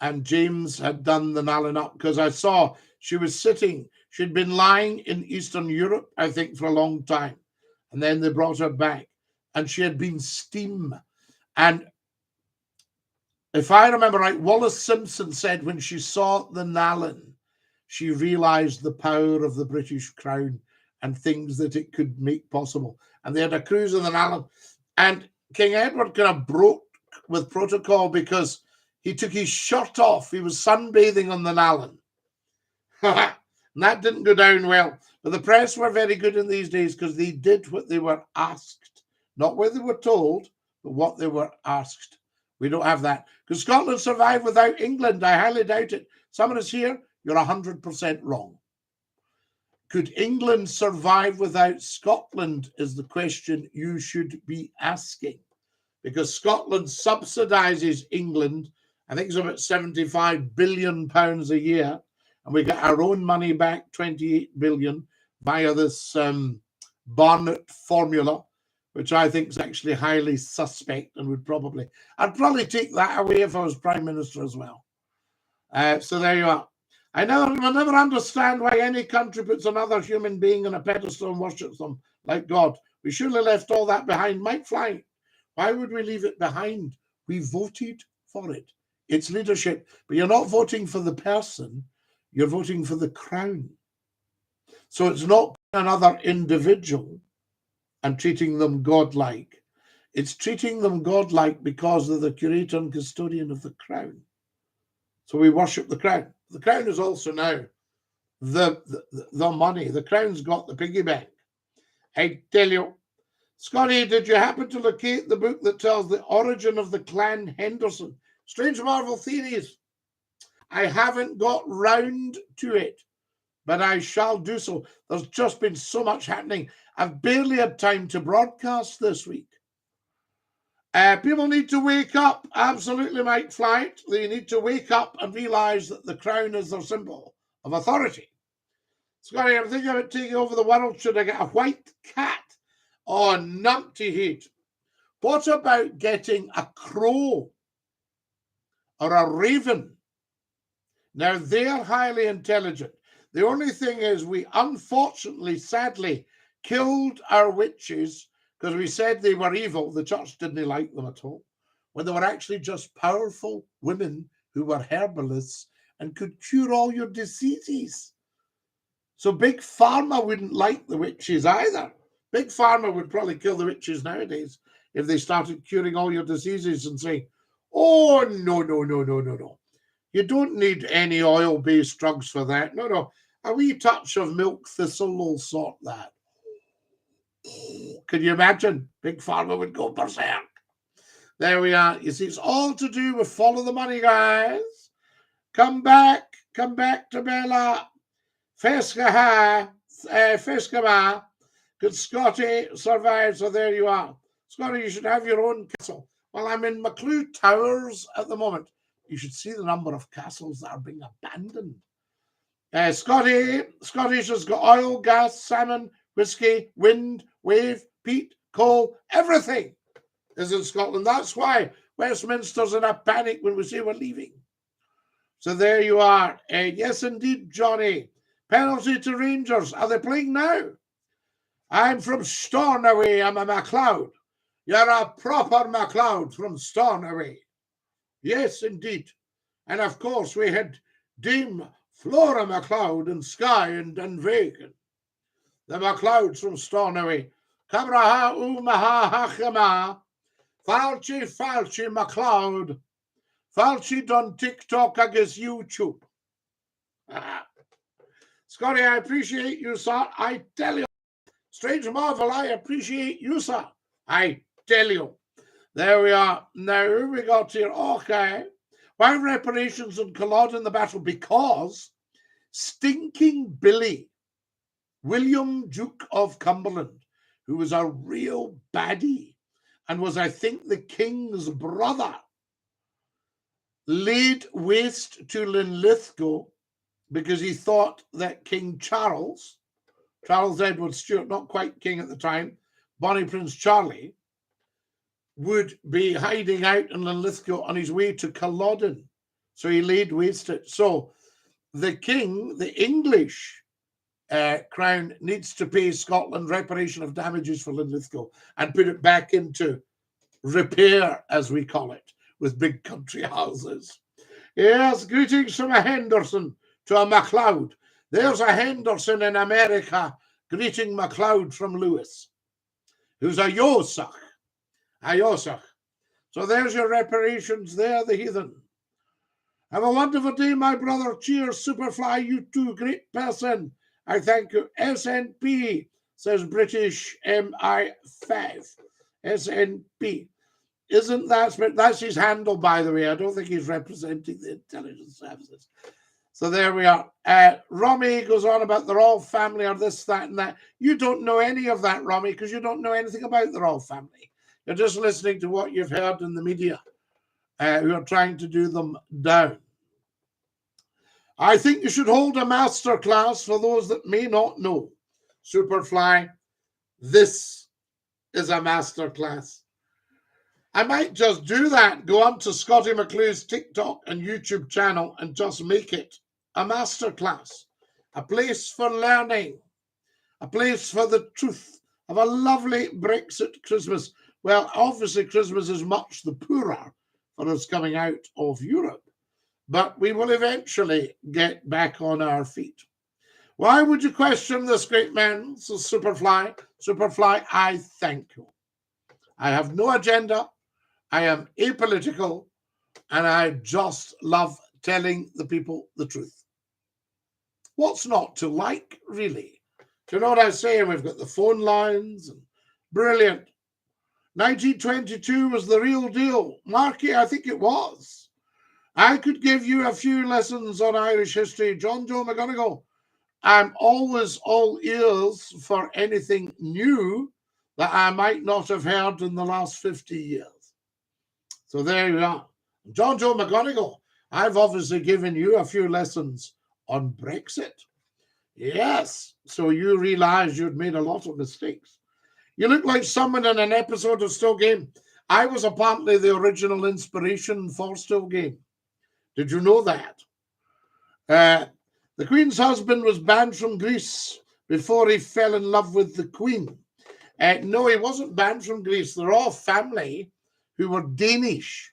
And James had done the Nalin up, because I saw she was sitting, she'd been lying in Eastern Europe, I think, for a long time. And then they brought her back, and she had been steam. And if I remember right, Wallace Simpson said when she saw the Nalin, she realized the power of the British Crown and things that it could make possible. And they had a cruise in the Nalin. And King Edward kind of broke with protocol because he took his shirt off. He was sunbathing on the Nalin. And that didn't go down well. But the press were very good in these days because they did what they were asked. Not what they were told, but what they were asked. We don't have that. Could Scotland survive without England? I highly doubt it. Someone is here, you're 100% wrong. Could England survive without Scotland is the question you should be asking. Because Scotland subsidises England, I think it's about £75 billion a year, and we get our own money back, 28 billion, via this Barnett formula, which I think is actually highly suspect and I'd probably take that away if I was Prime Minister as well. So there you are. I will never understand why any country puts another human being on a pedestal and worships them like God. We surely left all that behind. Mike Fly, why would we leave it behind? We voted for it. It's leadership. But you're not voting for the person, you're voting for the crown. So it's not another individual and treating them godlike. It's treating them godlike because they're the curator and custodian of the crown. So we worship the crown. The crown is also now the money. The crown's got the piggy bank. I tell you. Scotty, did you happen to locate the book that tells the origin of the clan Henderson? Strange Marvel Theories. I haven't got round to it, but I shall do so. There's just been so much happening. I've barely had time to broadcast this week. People need to wake up. Absolutely, Mike Flight. They need to wake up and realise that the crown is their symbol of authority. Scotty, I'm thinking about taking over the world. Should I get a white cat? Oh, numpty heat. What about getting a crow or a raven? Now, they're highly intelligent. The only thing is we unfortunately, sadly, killed our witches because we said they were evil. The church didn't like them at all, when they were actually just powerful women who were herbalists and could cure all your diseases. So Big Pharma wouldn't like the witches either. Big Pharma would probably kill the witches nowadays if they started curing all your diseases and saying, oh, no. You don't need any oil-based drugs for that. No. A wee touch of milk thistle will sort that. Can you imagine? Big Pharma would go berserk. There we are. You see, it's all to do with follow the money, guys. Come back to Bella. Fesca Could Scotty survive? So there you are. Scotty, you should have your own castle. Well, I'm in McClue Towers at the moment. You should see the number of castles that are being abandoned. Scotty's just got oil, gas, salmon, whiskey, wind, wave, peat, coal, everything is in Scotland. That's why Westminster's in a panic when we say we're leaving. So there you are. Yes, indeed, Johnny. Penalty to Rangers. Are they playing now? I'm from Stornoway. I'm a MacLeod. You're a proper MacLeod from Stornoway. Yes, indeed. And of course, we had Dame Flora MacLeod and Skye and Dunvegan. The MacLeods from Stornoway. Cabraha Umaha Hachama. Falchi MacLeod. Falchi done TikTok against YouTube. Scotty, I appreciate you, sir. I tell you. Strange Marvel, I appreciate you, sir. I tell you. There we are. Now, who we got here? Okay. Why reparations and Culloden in the battle? Because Stinking Billy, William Duke of Cumberland, who was a real baddie and was, I think, the king's brother, laid waste to Linlithgow because he thought that King Charles Edward Stuart, not quite king at the time, Bonnie Prince Charlie, would be hiding out in Linlithgow on his way to Culloden. So he laid waste it. So the king, the English crown, needs to pay Scotland reparation of damages for Linlithgow and put it back into repair, as we call it, with big country houses. Yes, greetings from a Henderson to a MacLeod. There's a Henderson in America greeting MacLeod from Lewis, who's a Yosach. A Yosach. So there's your reparations there, the heathen. Have a wonderful day, my brother. Cheers, Superfly. You too, great person. I thank you. SNP, says British MI5. SNP. Isn't that's his handle, by the way. I don't think he's representing the intelligence services. So there we are. Romy goes on about the royal family or this, that, and that. You don't know any of that, Romy, because you don't know anything about the royal family. You're just listening to what you've heard in the media, who are trying to do them down. I think you should hold a master class for those that may not know. Superfly, this is a master class. I might just do that, go on to Scottie McClue's TikTok and YouTube channel and just make it a masterclass, a place for learning, a place for the truth. Have a lovely Brexit Christmas. Well, obviously Christmas is much the poorer for us coming out of Europe, but we will eventually get back on our feet. Why would you question this great man? So Superfly, I thank you. I have no agenda. I am apolitical, and I just love telling the people the truth. What's not to like, really? Do you know what I'm saying? We've got the phone lines. And brilliant. 1922 was the real deal. Marky, I think it was. I could give you a few lessons on Irish history. John Joe McGonigal, I'm always all ears for anything new that I might not have heard in the last 50 years. So there you are. John Joe McGonigal, I've obviously given you a few lessons on Brexit. Yes, so you realize you'd made a lot of mistakes. You look like someone in an episode of Still Game. I was apparently the original inspiration for Still Game. Did you know that? The Queen's husband was banned from Greece before he fell in love with the Queen. No, he wasn't banned from Greece. The royal family, who were Danish,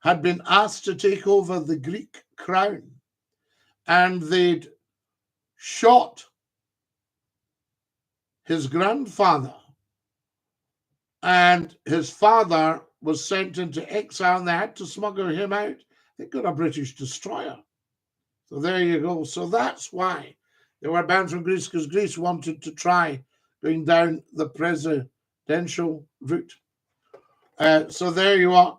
had been asked to take over the Greek crown. And they'd shot his grandfather. And his father was sent into exile, and they had to smuggle him out. They got a British destroyer. So there you go. So that's why they were banned from Greece, because Greece wanted to try going down the presidential route. So there you are.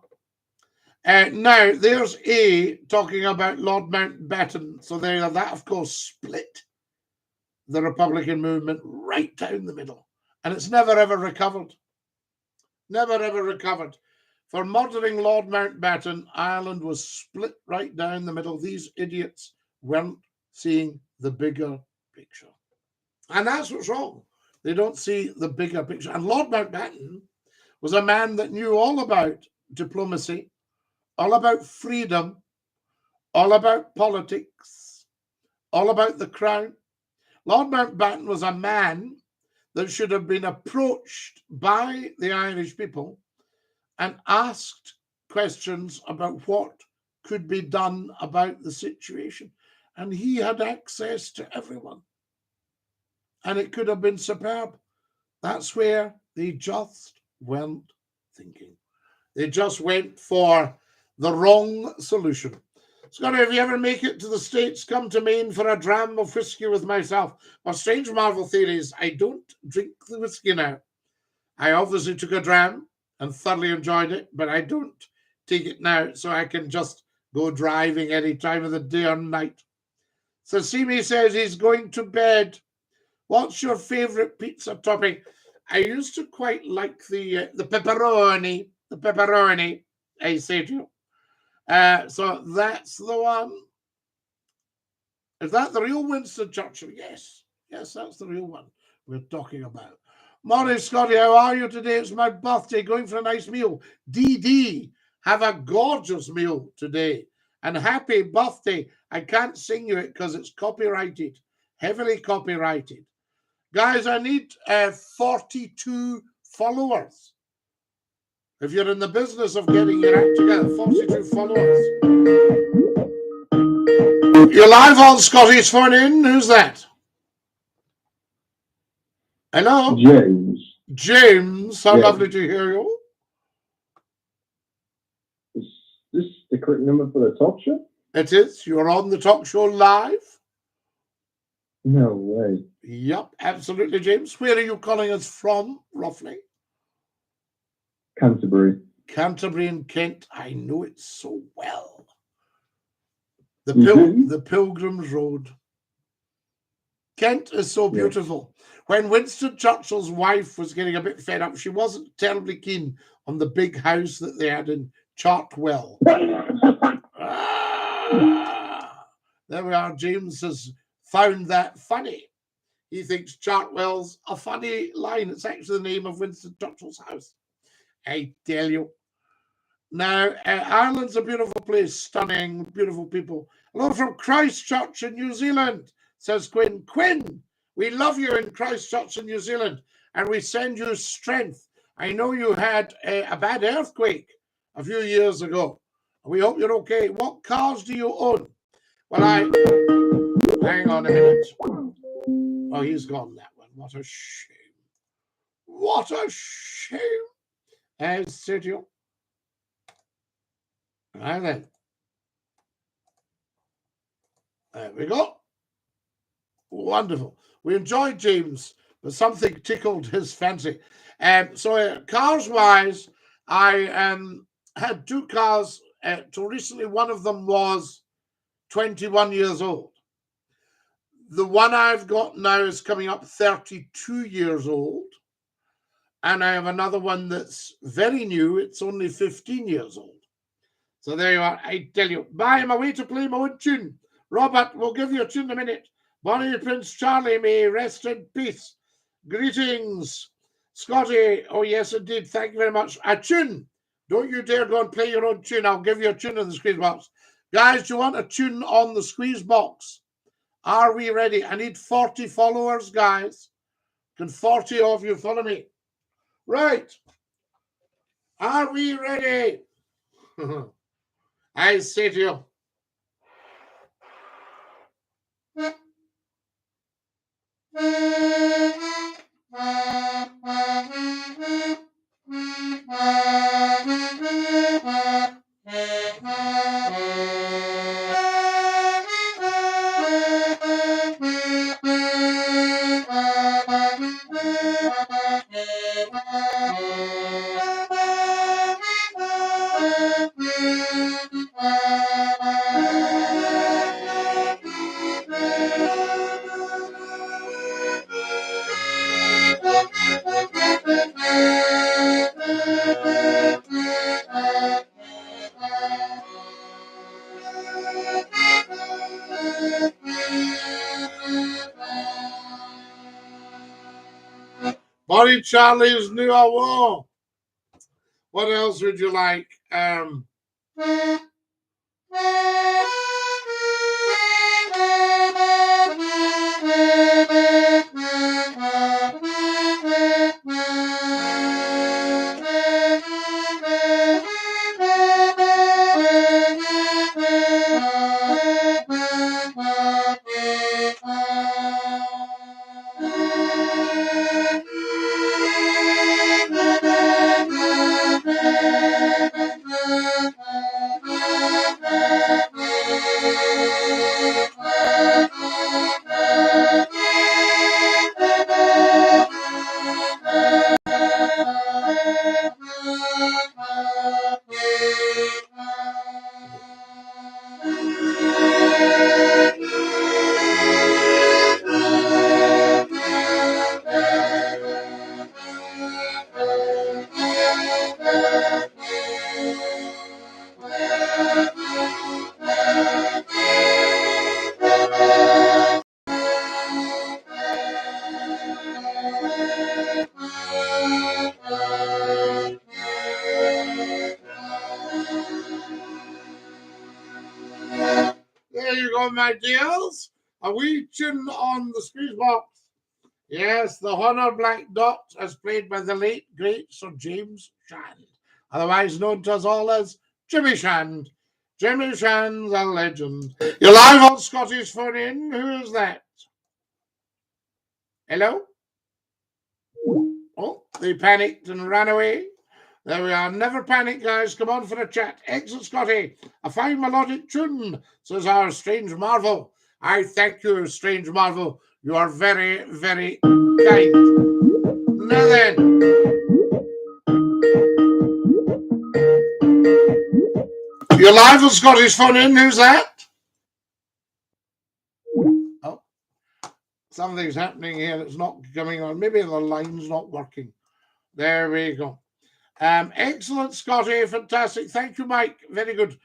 Now, there's A talking about Lord Mountbatten. So there, that, of course, split the Republican movement right down the middle. And it's never, ever recovered. Never, ever recovered. For murdering Lord Mountbatten, Ireland was split right down the middle. These idiots weren't seeing the bigger picture. And that's what's wrong. They don't see the bigger picture. And Lord Mountbatten was a man that knew all about diplomacy, all about freedom, all about politics, all about the crown. Lord Mountbatten was a man that should have been approached by the Irish people and asked questions about what could be done about the situation. And he had access to everyone. And it could have been superb. That's where they just weren't thinking. They just went for the wrong solution. Scotty, if you ever make it to the States, come to Maine for a dram of whiskey with myself. My strange Marvel theory is I don't drink the whiskey now. I obviously took a dram and thoroughly enjoyed it, but I don't take it now, so I can just go driving any time of the day or night. So Simi says he's going to bed. What's your favourite pizza topping? I used to quite like the pepperoni. The pepperoni, I say to you. So that's the one. Is that the real Winston Churchill? Yes. Yes, that's the real one we're talking about. Morning, Scotty. How are you today? It's my birthday. Going for a nice meal. DD, have a gorgeous meal today. And happy birthday. I can't sing you it because it's copyrighted. Heavily copyrighted. Guys, I need 42 followers. If you're in the business of getting your act together, 42 followers. You're live on Scotty's phone in. Who's that? Hello?
James.
James, how
Yeah.
lovely to hear you.
Is this the correct number for the talk show?
It is. You're on the talk show live.
No way.
Yep, absolutely, James. Where are you calling us from, roughly?
Canterbury.
Canterbury in Kent. I know it so well.
You
The Pilgrim's Road. Kent is so beautiful. When Winston Churchill's wife was getting a bit fed up, she wasn't terribly keen on the big house that they had in Chartwell. There we are. James has found that funny. He thinks Chartwell's a funny line. It's actually the name of Winston Churchill's house. I tell you. Now, Ireland's a beautiful place, stunning, beautiful people. Hello from Christchurch in New Zealand, says Quinn. Quinn, we love you in Christchurch in New Zealand, and we send you strength. I know you had a bad earthquake a few years ago. We hope you're okay. What cars do you own? Well, hang on a minute. Oh, he's gone, that one. What a shame. What a shame. Sergio. Right then. There we go. Wonderful. We enjoyed James, but something tickled his fancy. So cars-wise, I had two cars till recently. One of them was 21 years old. The one I've got now is coming up 32 years old. And I have another one that's very new. It's only 15 years old. So there you are. I tell you. Bye. I'm away to play my own tune. Robert, we'll give you a tune in a minute. Bonnie Prince Charlie, may rest in peace. Greetings. Scotty, oh yes, indeed. Thank you very much. A tune. Don't you dare go and play your own tune. I'll give you a tune in the squeeze box. Guys, do you want a tune on the squeeze box? Are we ready? I need 40 followers, guys. Can 40 of you follow me? Right. Are we ready? I say to you. Bonnie Charlie's New War. What else would you like? There you go, my dears. A wee tune on the squeeze box. Yes, the Honor Black Dot, as played by the late, great Sir James Shand, otherwise known to us all as Jimmy Shand. Jimmy Shand's a legend. You're live on Scottish Phone In. Who is that? Hello? Oh, they panicked and ran away. There we are. Never panic, guys. Come on for a chat. Exit Scotty. A fine melodic tune, says our Strange Marvel. I thank you, Strange Marvel. You are very, very kind. Now then. You're live on Scottish Phone In. Who's that? Oh, something's happening here. It's not coming on. Maybe the line's not working. There we go. Excellent, Scotty. Fantastic. Thank you, Mike. Very good.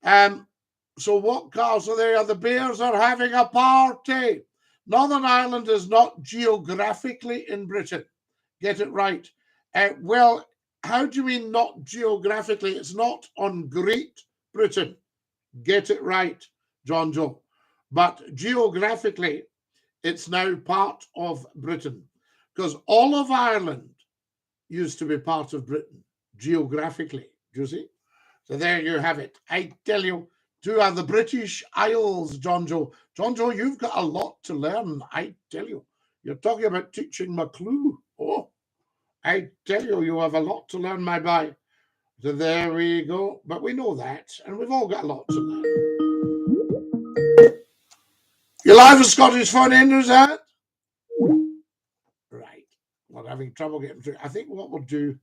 So what cars are there? The Bears are having a party. Northern Ireland is not geographically in Britain. Get it right. Well, how do you mean not geographically? It's not on Great Britain. Get it right, John Joe. But geographically, it's now part of Britain. Because all of Ireland used to be part of Britain, geographically. Do you see? So there you have it. I tell you, two are the British Isles, John Joe. John Joe, you've got a lot to learn. I tell you. You're talking about teaching McClue. Oh, I tell you, you have a lot to learn, my boy. So there we go. But we know that, and we've all got a lot to learn. You're live with Scottish Phone In, who's that? Right. We're having trouble getting through. I think what we'll do...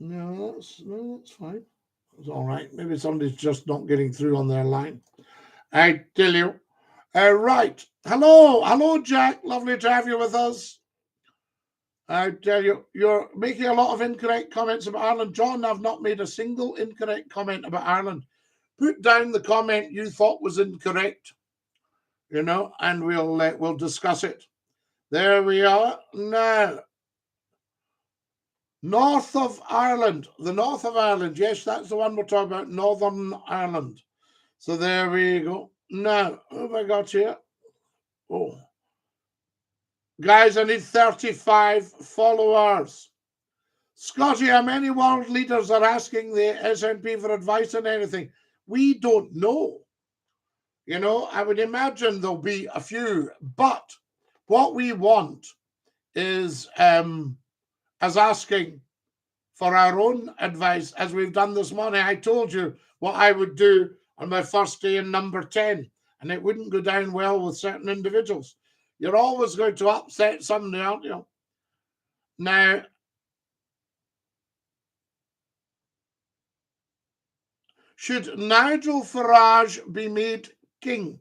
No, that's fine. It's all right. Maybe somebody's just not getting through on their line. I tell you. Right. Hello, Jack. Lovely to have you with us. I tell you, you're making a lot of incorrect comments about Ireland. John, I've not made a single incorrect comment about Ireland. Put down the comment you thought was incorrect, and we'll discuss it. There we are. Now, north of Ireland, the north of Ireland. Yes, that's the one we're talking about, Northern Ireland. So there we go. Now, who have I got here? Oh. Guys, I need 35 followers. Scotty, how many world leaders are asking the SNP for advice on anything? We don't know. I would imagine there'll be a few. But what we want is as asking for our own advice, as we've done this morning. I told you what I would do on my first day in number 10, and it wouldn't go down well with certain individuals. You're always going to upset somebody, aren't you? Now, should Nigel Farage be made king?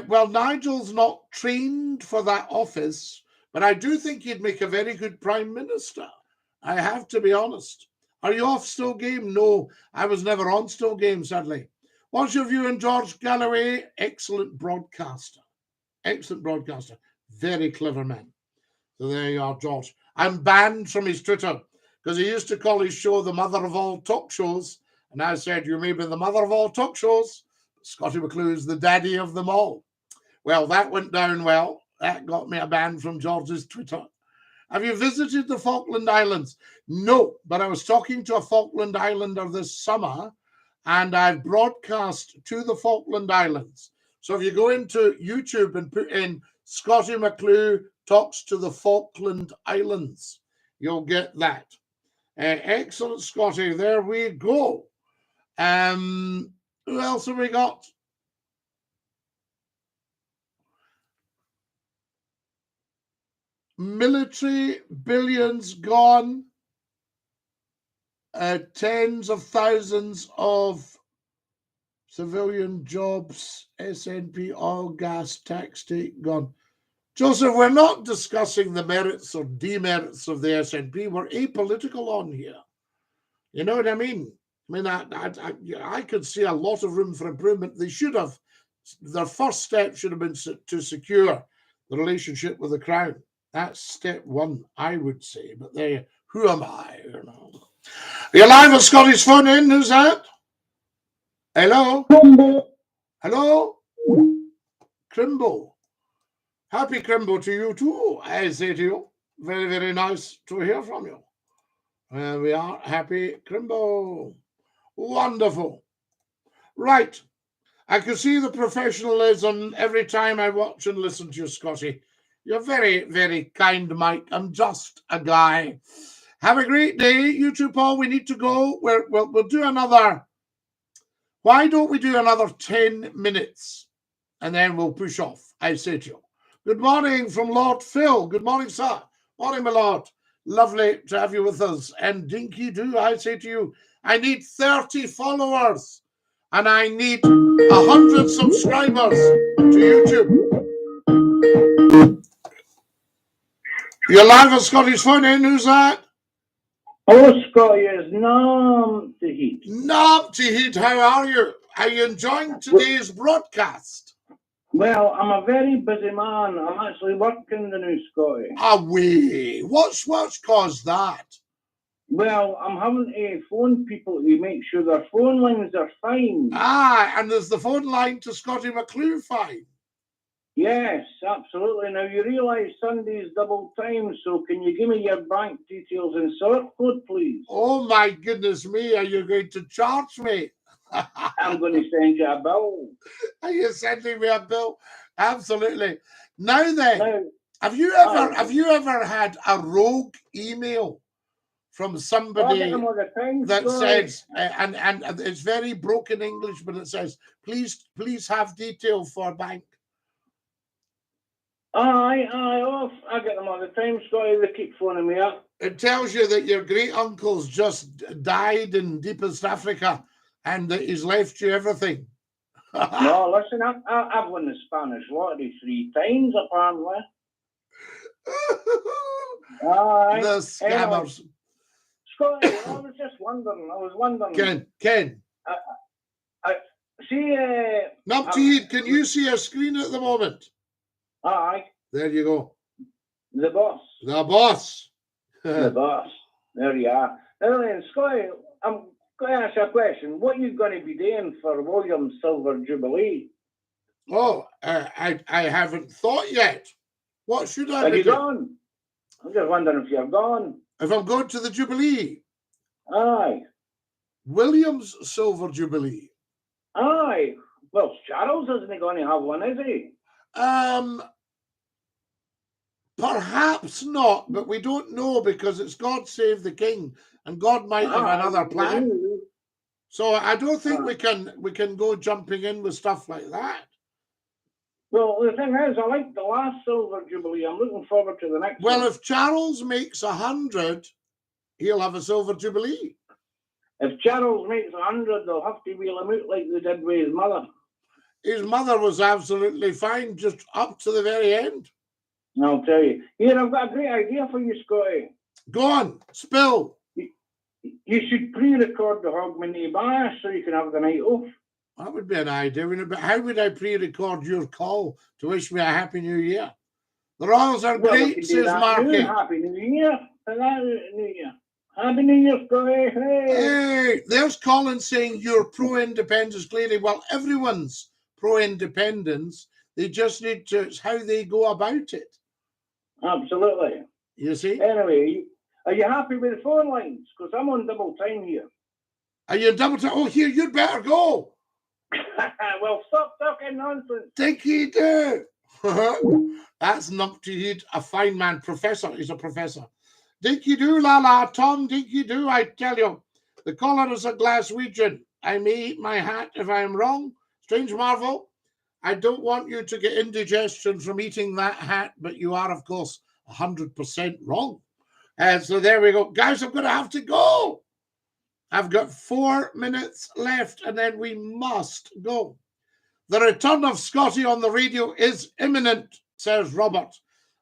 Well, Nigel's not trained for that office, but I do think he'd make a very good prime minister. I have to be honest. Are you off Still Game? No, I was never on Still Game, sadly. What's your view on George Galloway? Excellent broadcaster. Excellent broadcaster. Very clever man. So there you are, George. I'm banned from his Twitter because he used to call his show the mother of all talk shows. And I said, you may be the mother of all talk shows. Scottie McClue is the daddy of them all. Well, that went down well. That got me a ban from George's Twitter. Have you visited the Falkland Islands? No, but I was talking to a Falkland Islander this summer, and I've broadcast to the Falkland Islands. So if you go into YouTube and put in Scottie McClue talks to the Falkland Islands, you'll get that. Excellent, Scotty. There we go. Who else have we got? Military billions gone. Tens of thousands of civilian jobs, SNP, oil, gas, tax take gone. Joseph, we're not discussing the merits or demerits of the SNP. We're apolitical on here. You know what I mean? I could see a lot of room for improvement. They should have, their first step should have been to secure the relationship with the Crown. That's step one, I would say. But there, who am I? You know. You're live on Scotty's phone in. Who's that? Hello? Hello? Crimbo. Happy Crimbo to you too, I say to you. Very, very nice to hear from you. We are happy Crimbo. Wonderful. Right. I can see the professionalism every time I watch and listen to you, Scotty. You're very, very kind, Mike. I'm just a guy. Have a great day. You too, Paul. We need to go. We'll do another. Why don't we do another 10 minutes? And then we'll push off, I say to you. Good morning from Lord Phil. Good morning, sir. Morning, my lord. Lovely to have you with us. And Dinky-Doo, I say to you, I need 30 followers. And I need 100 subscribers to YouTube. You're live on Scotty's phone in. Who's that?
Hello, Scotty. It's Nam to Heat.
Nam to Heat, how are you? Are you enjoying today's broadcast?
Well, I'm a very busy man. I'm actually working the new Scotty.
Away. What's caused that?
Well, I'm having to phone people to make sure their phone lines are fine.
Ah, and there's the phone line to Scottie McClue fine.
Yes, absolutely. Now, you realise Sunday's double time, so can you give me your bank details and sort code, please?
Oh, my goodness me. Are you going to charge me?
I'm going to send you a bill.
Are you sending me a bill? Absolutely. Now then,
Now,
have you ever had a rogue email from somebody that says, and it's very broken English, but it says, please have detail for bank?
I get them all the time, Scotty. They keep phoning me up.
It tells you that your great uncle's just died in deepest Africa and that he's left you everything.
No, listen, I've won the Spanish lottery 3 times, apparently.
The scammers.
Scotty, I was wondering.
Ken.
See,
Nupteed, can you see a screen at the moment?
Aye.
There you go.
The boss.
The boss.
The boss. There you are. Now then, Scotty, I'm going to ask you a question. What are you going to be doing for William's Silver Jubilee?
Oh, I haven't thought yet. What should I
Are
be
you
doing?
gone? I'm just wondering if you're gone.
If I'm going to the Jubilee.
Aye.
William's Silver Jubilee.
Aye. Well, Charles isn't going to have one, is he?
Perhaps not, but we don't know because it's God Save the King, and God might have another plan. So I don't think we can go jumping in with stuff like that.
Well, the thing is, I like the last Silver Jubilee. I'm looking forward to the next one.
Well, if Charles makes 100, he'll have a Silver Jubilee.
If Charles makes 100, they'll have to wheel him out like they did with his mother.
His mother was absolutely fine, just up to the very end.
I'll tell you. Here, I've got a great idea for you, Scotty.
Go on, spill.
You should pre-record the Hogmanay Bash so you can have the night off.
That would be an idea. But how would I pre-record your call to wish me a Happy New Year? The Royals are great, says Marky.
Happy New Year. Happy New Year, Scotty.
Hey, there's Colin saying you're pro-independence, clearly. Well, everyone's pro-independence. They just need to, it's how they go about it.
Absolutely.
You see?
Anyway, are you happy with the phone lines? Because I'm on double time here.
Are you double time? Oh, here, you'd better go.
Well, stop talking nonsense.
Dinky-Doo. That's Nupteed, a fine man. Professor. He's a professor. Dinky-Doo, la, Tom, Dinky-Doo, I tell you. The collar is a Glaswegian. I may eat my hat if I am wrong. Strange marvel. I don't want you to get indigestion from eating that hat, but you are, of course, 100% wrong. So there we go. Guys, I'm going to have to go. I've got 4 minutes left, and then we must go. The return of Scotty on the radio is imminent, says Robert.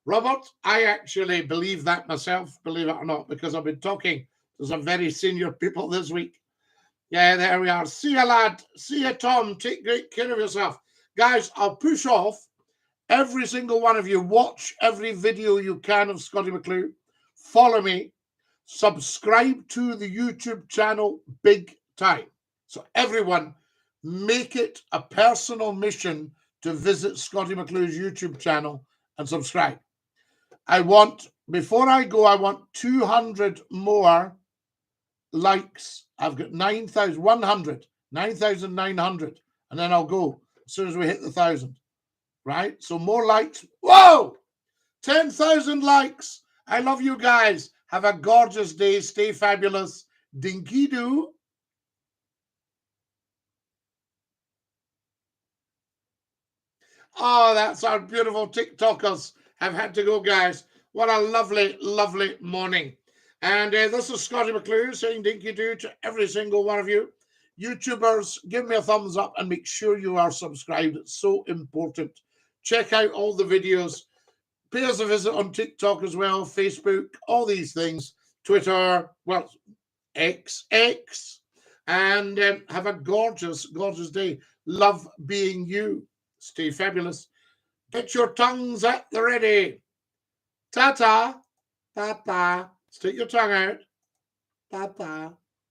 Robert, I actually believe that myself, believe it or not, because I've been talking to some very senior people this week. Yeah, there we are. See you, lad. See you, Tom. Take great care of yourself. Guys, I'll push off Every single one of you, watch every video you can of Scottie McClue. Follow me. Subscribe to the YouTube channel big time. So everyone, make it a personal mission to visit Scottie McClue's YouTube channel and subscribe. Before I go, I want 200 more likes. I've got 9,900, and then I'll go as soon as we hit the 1,000. Right? So more likes. Whoa! 10,000 likes. I love you guys. Have a gorgeous day. Stay fabulous. Dinky-Doo. Oh, that's our beautiful TikTokers. Have had to go, guys. What a lovely, lovely morning. And this is Scottie McClue saying Dinky-Doo to every single one of you. YouTubers, give me a thumbs up and make sure you are subscribed. It's so important. Check out all the videos. Pay us a visit on TikTok as well, Facebook, all these things. Twitter, well, X. And have a gorgeous, gorgeous day. Love being you. Stay fabulous. Get your tongues at the ready. Ta-ta. Ta-ta. Stick your tongue out. Ta-ta.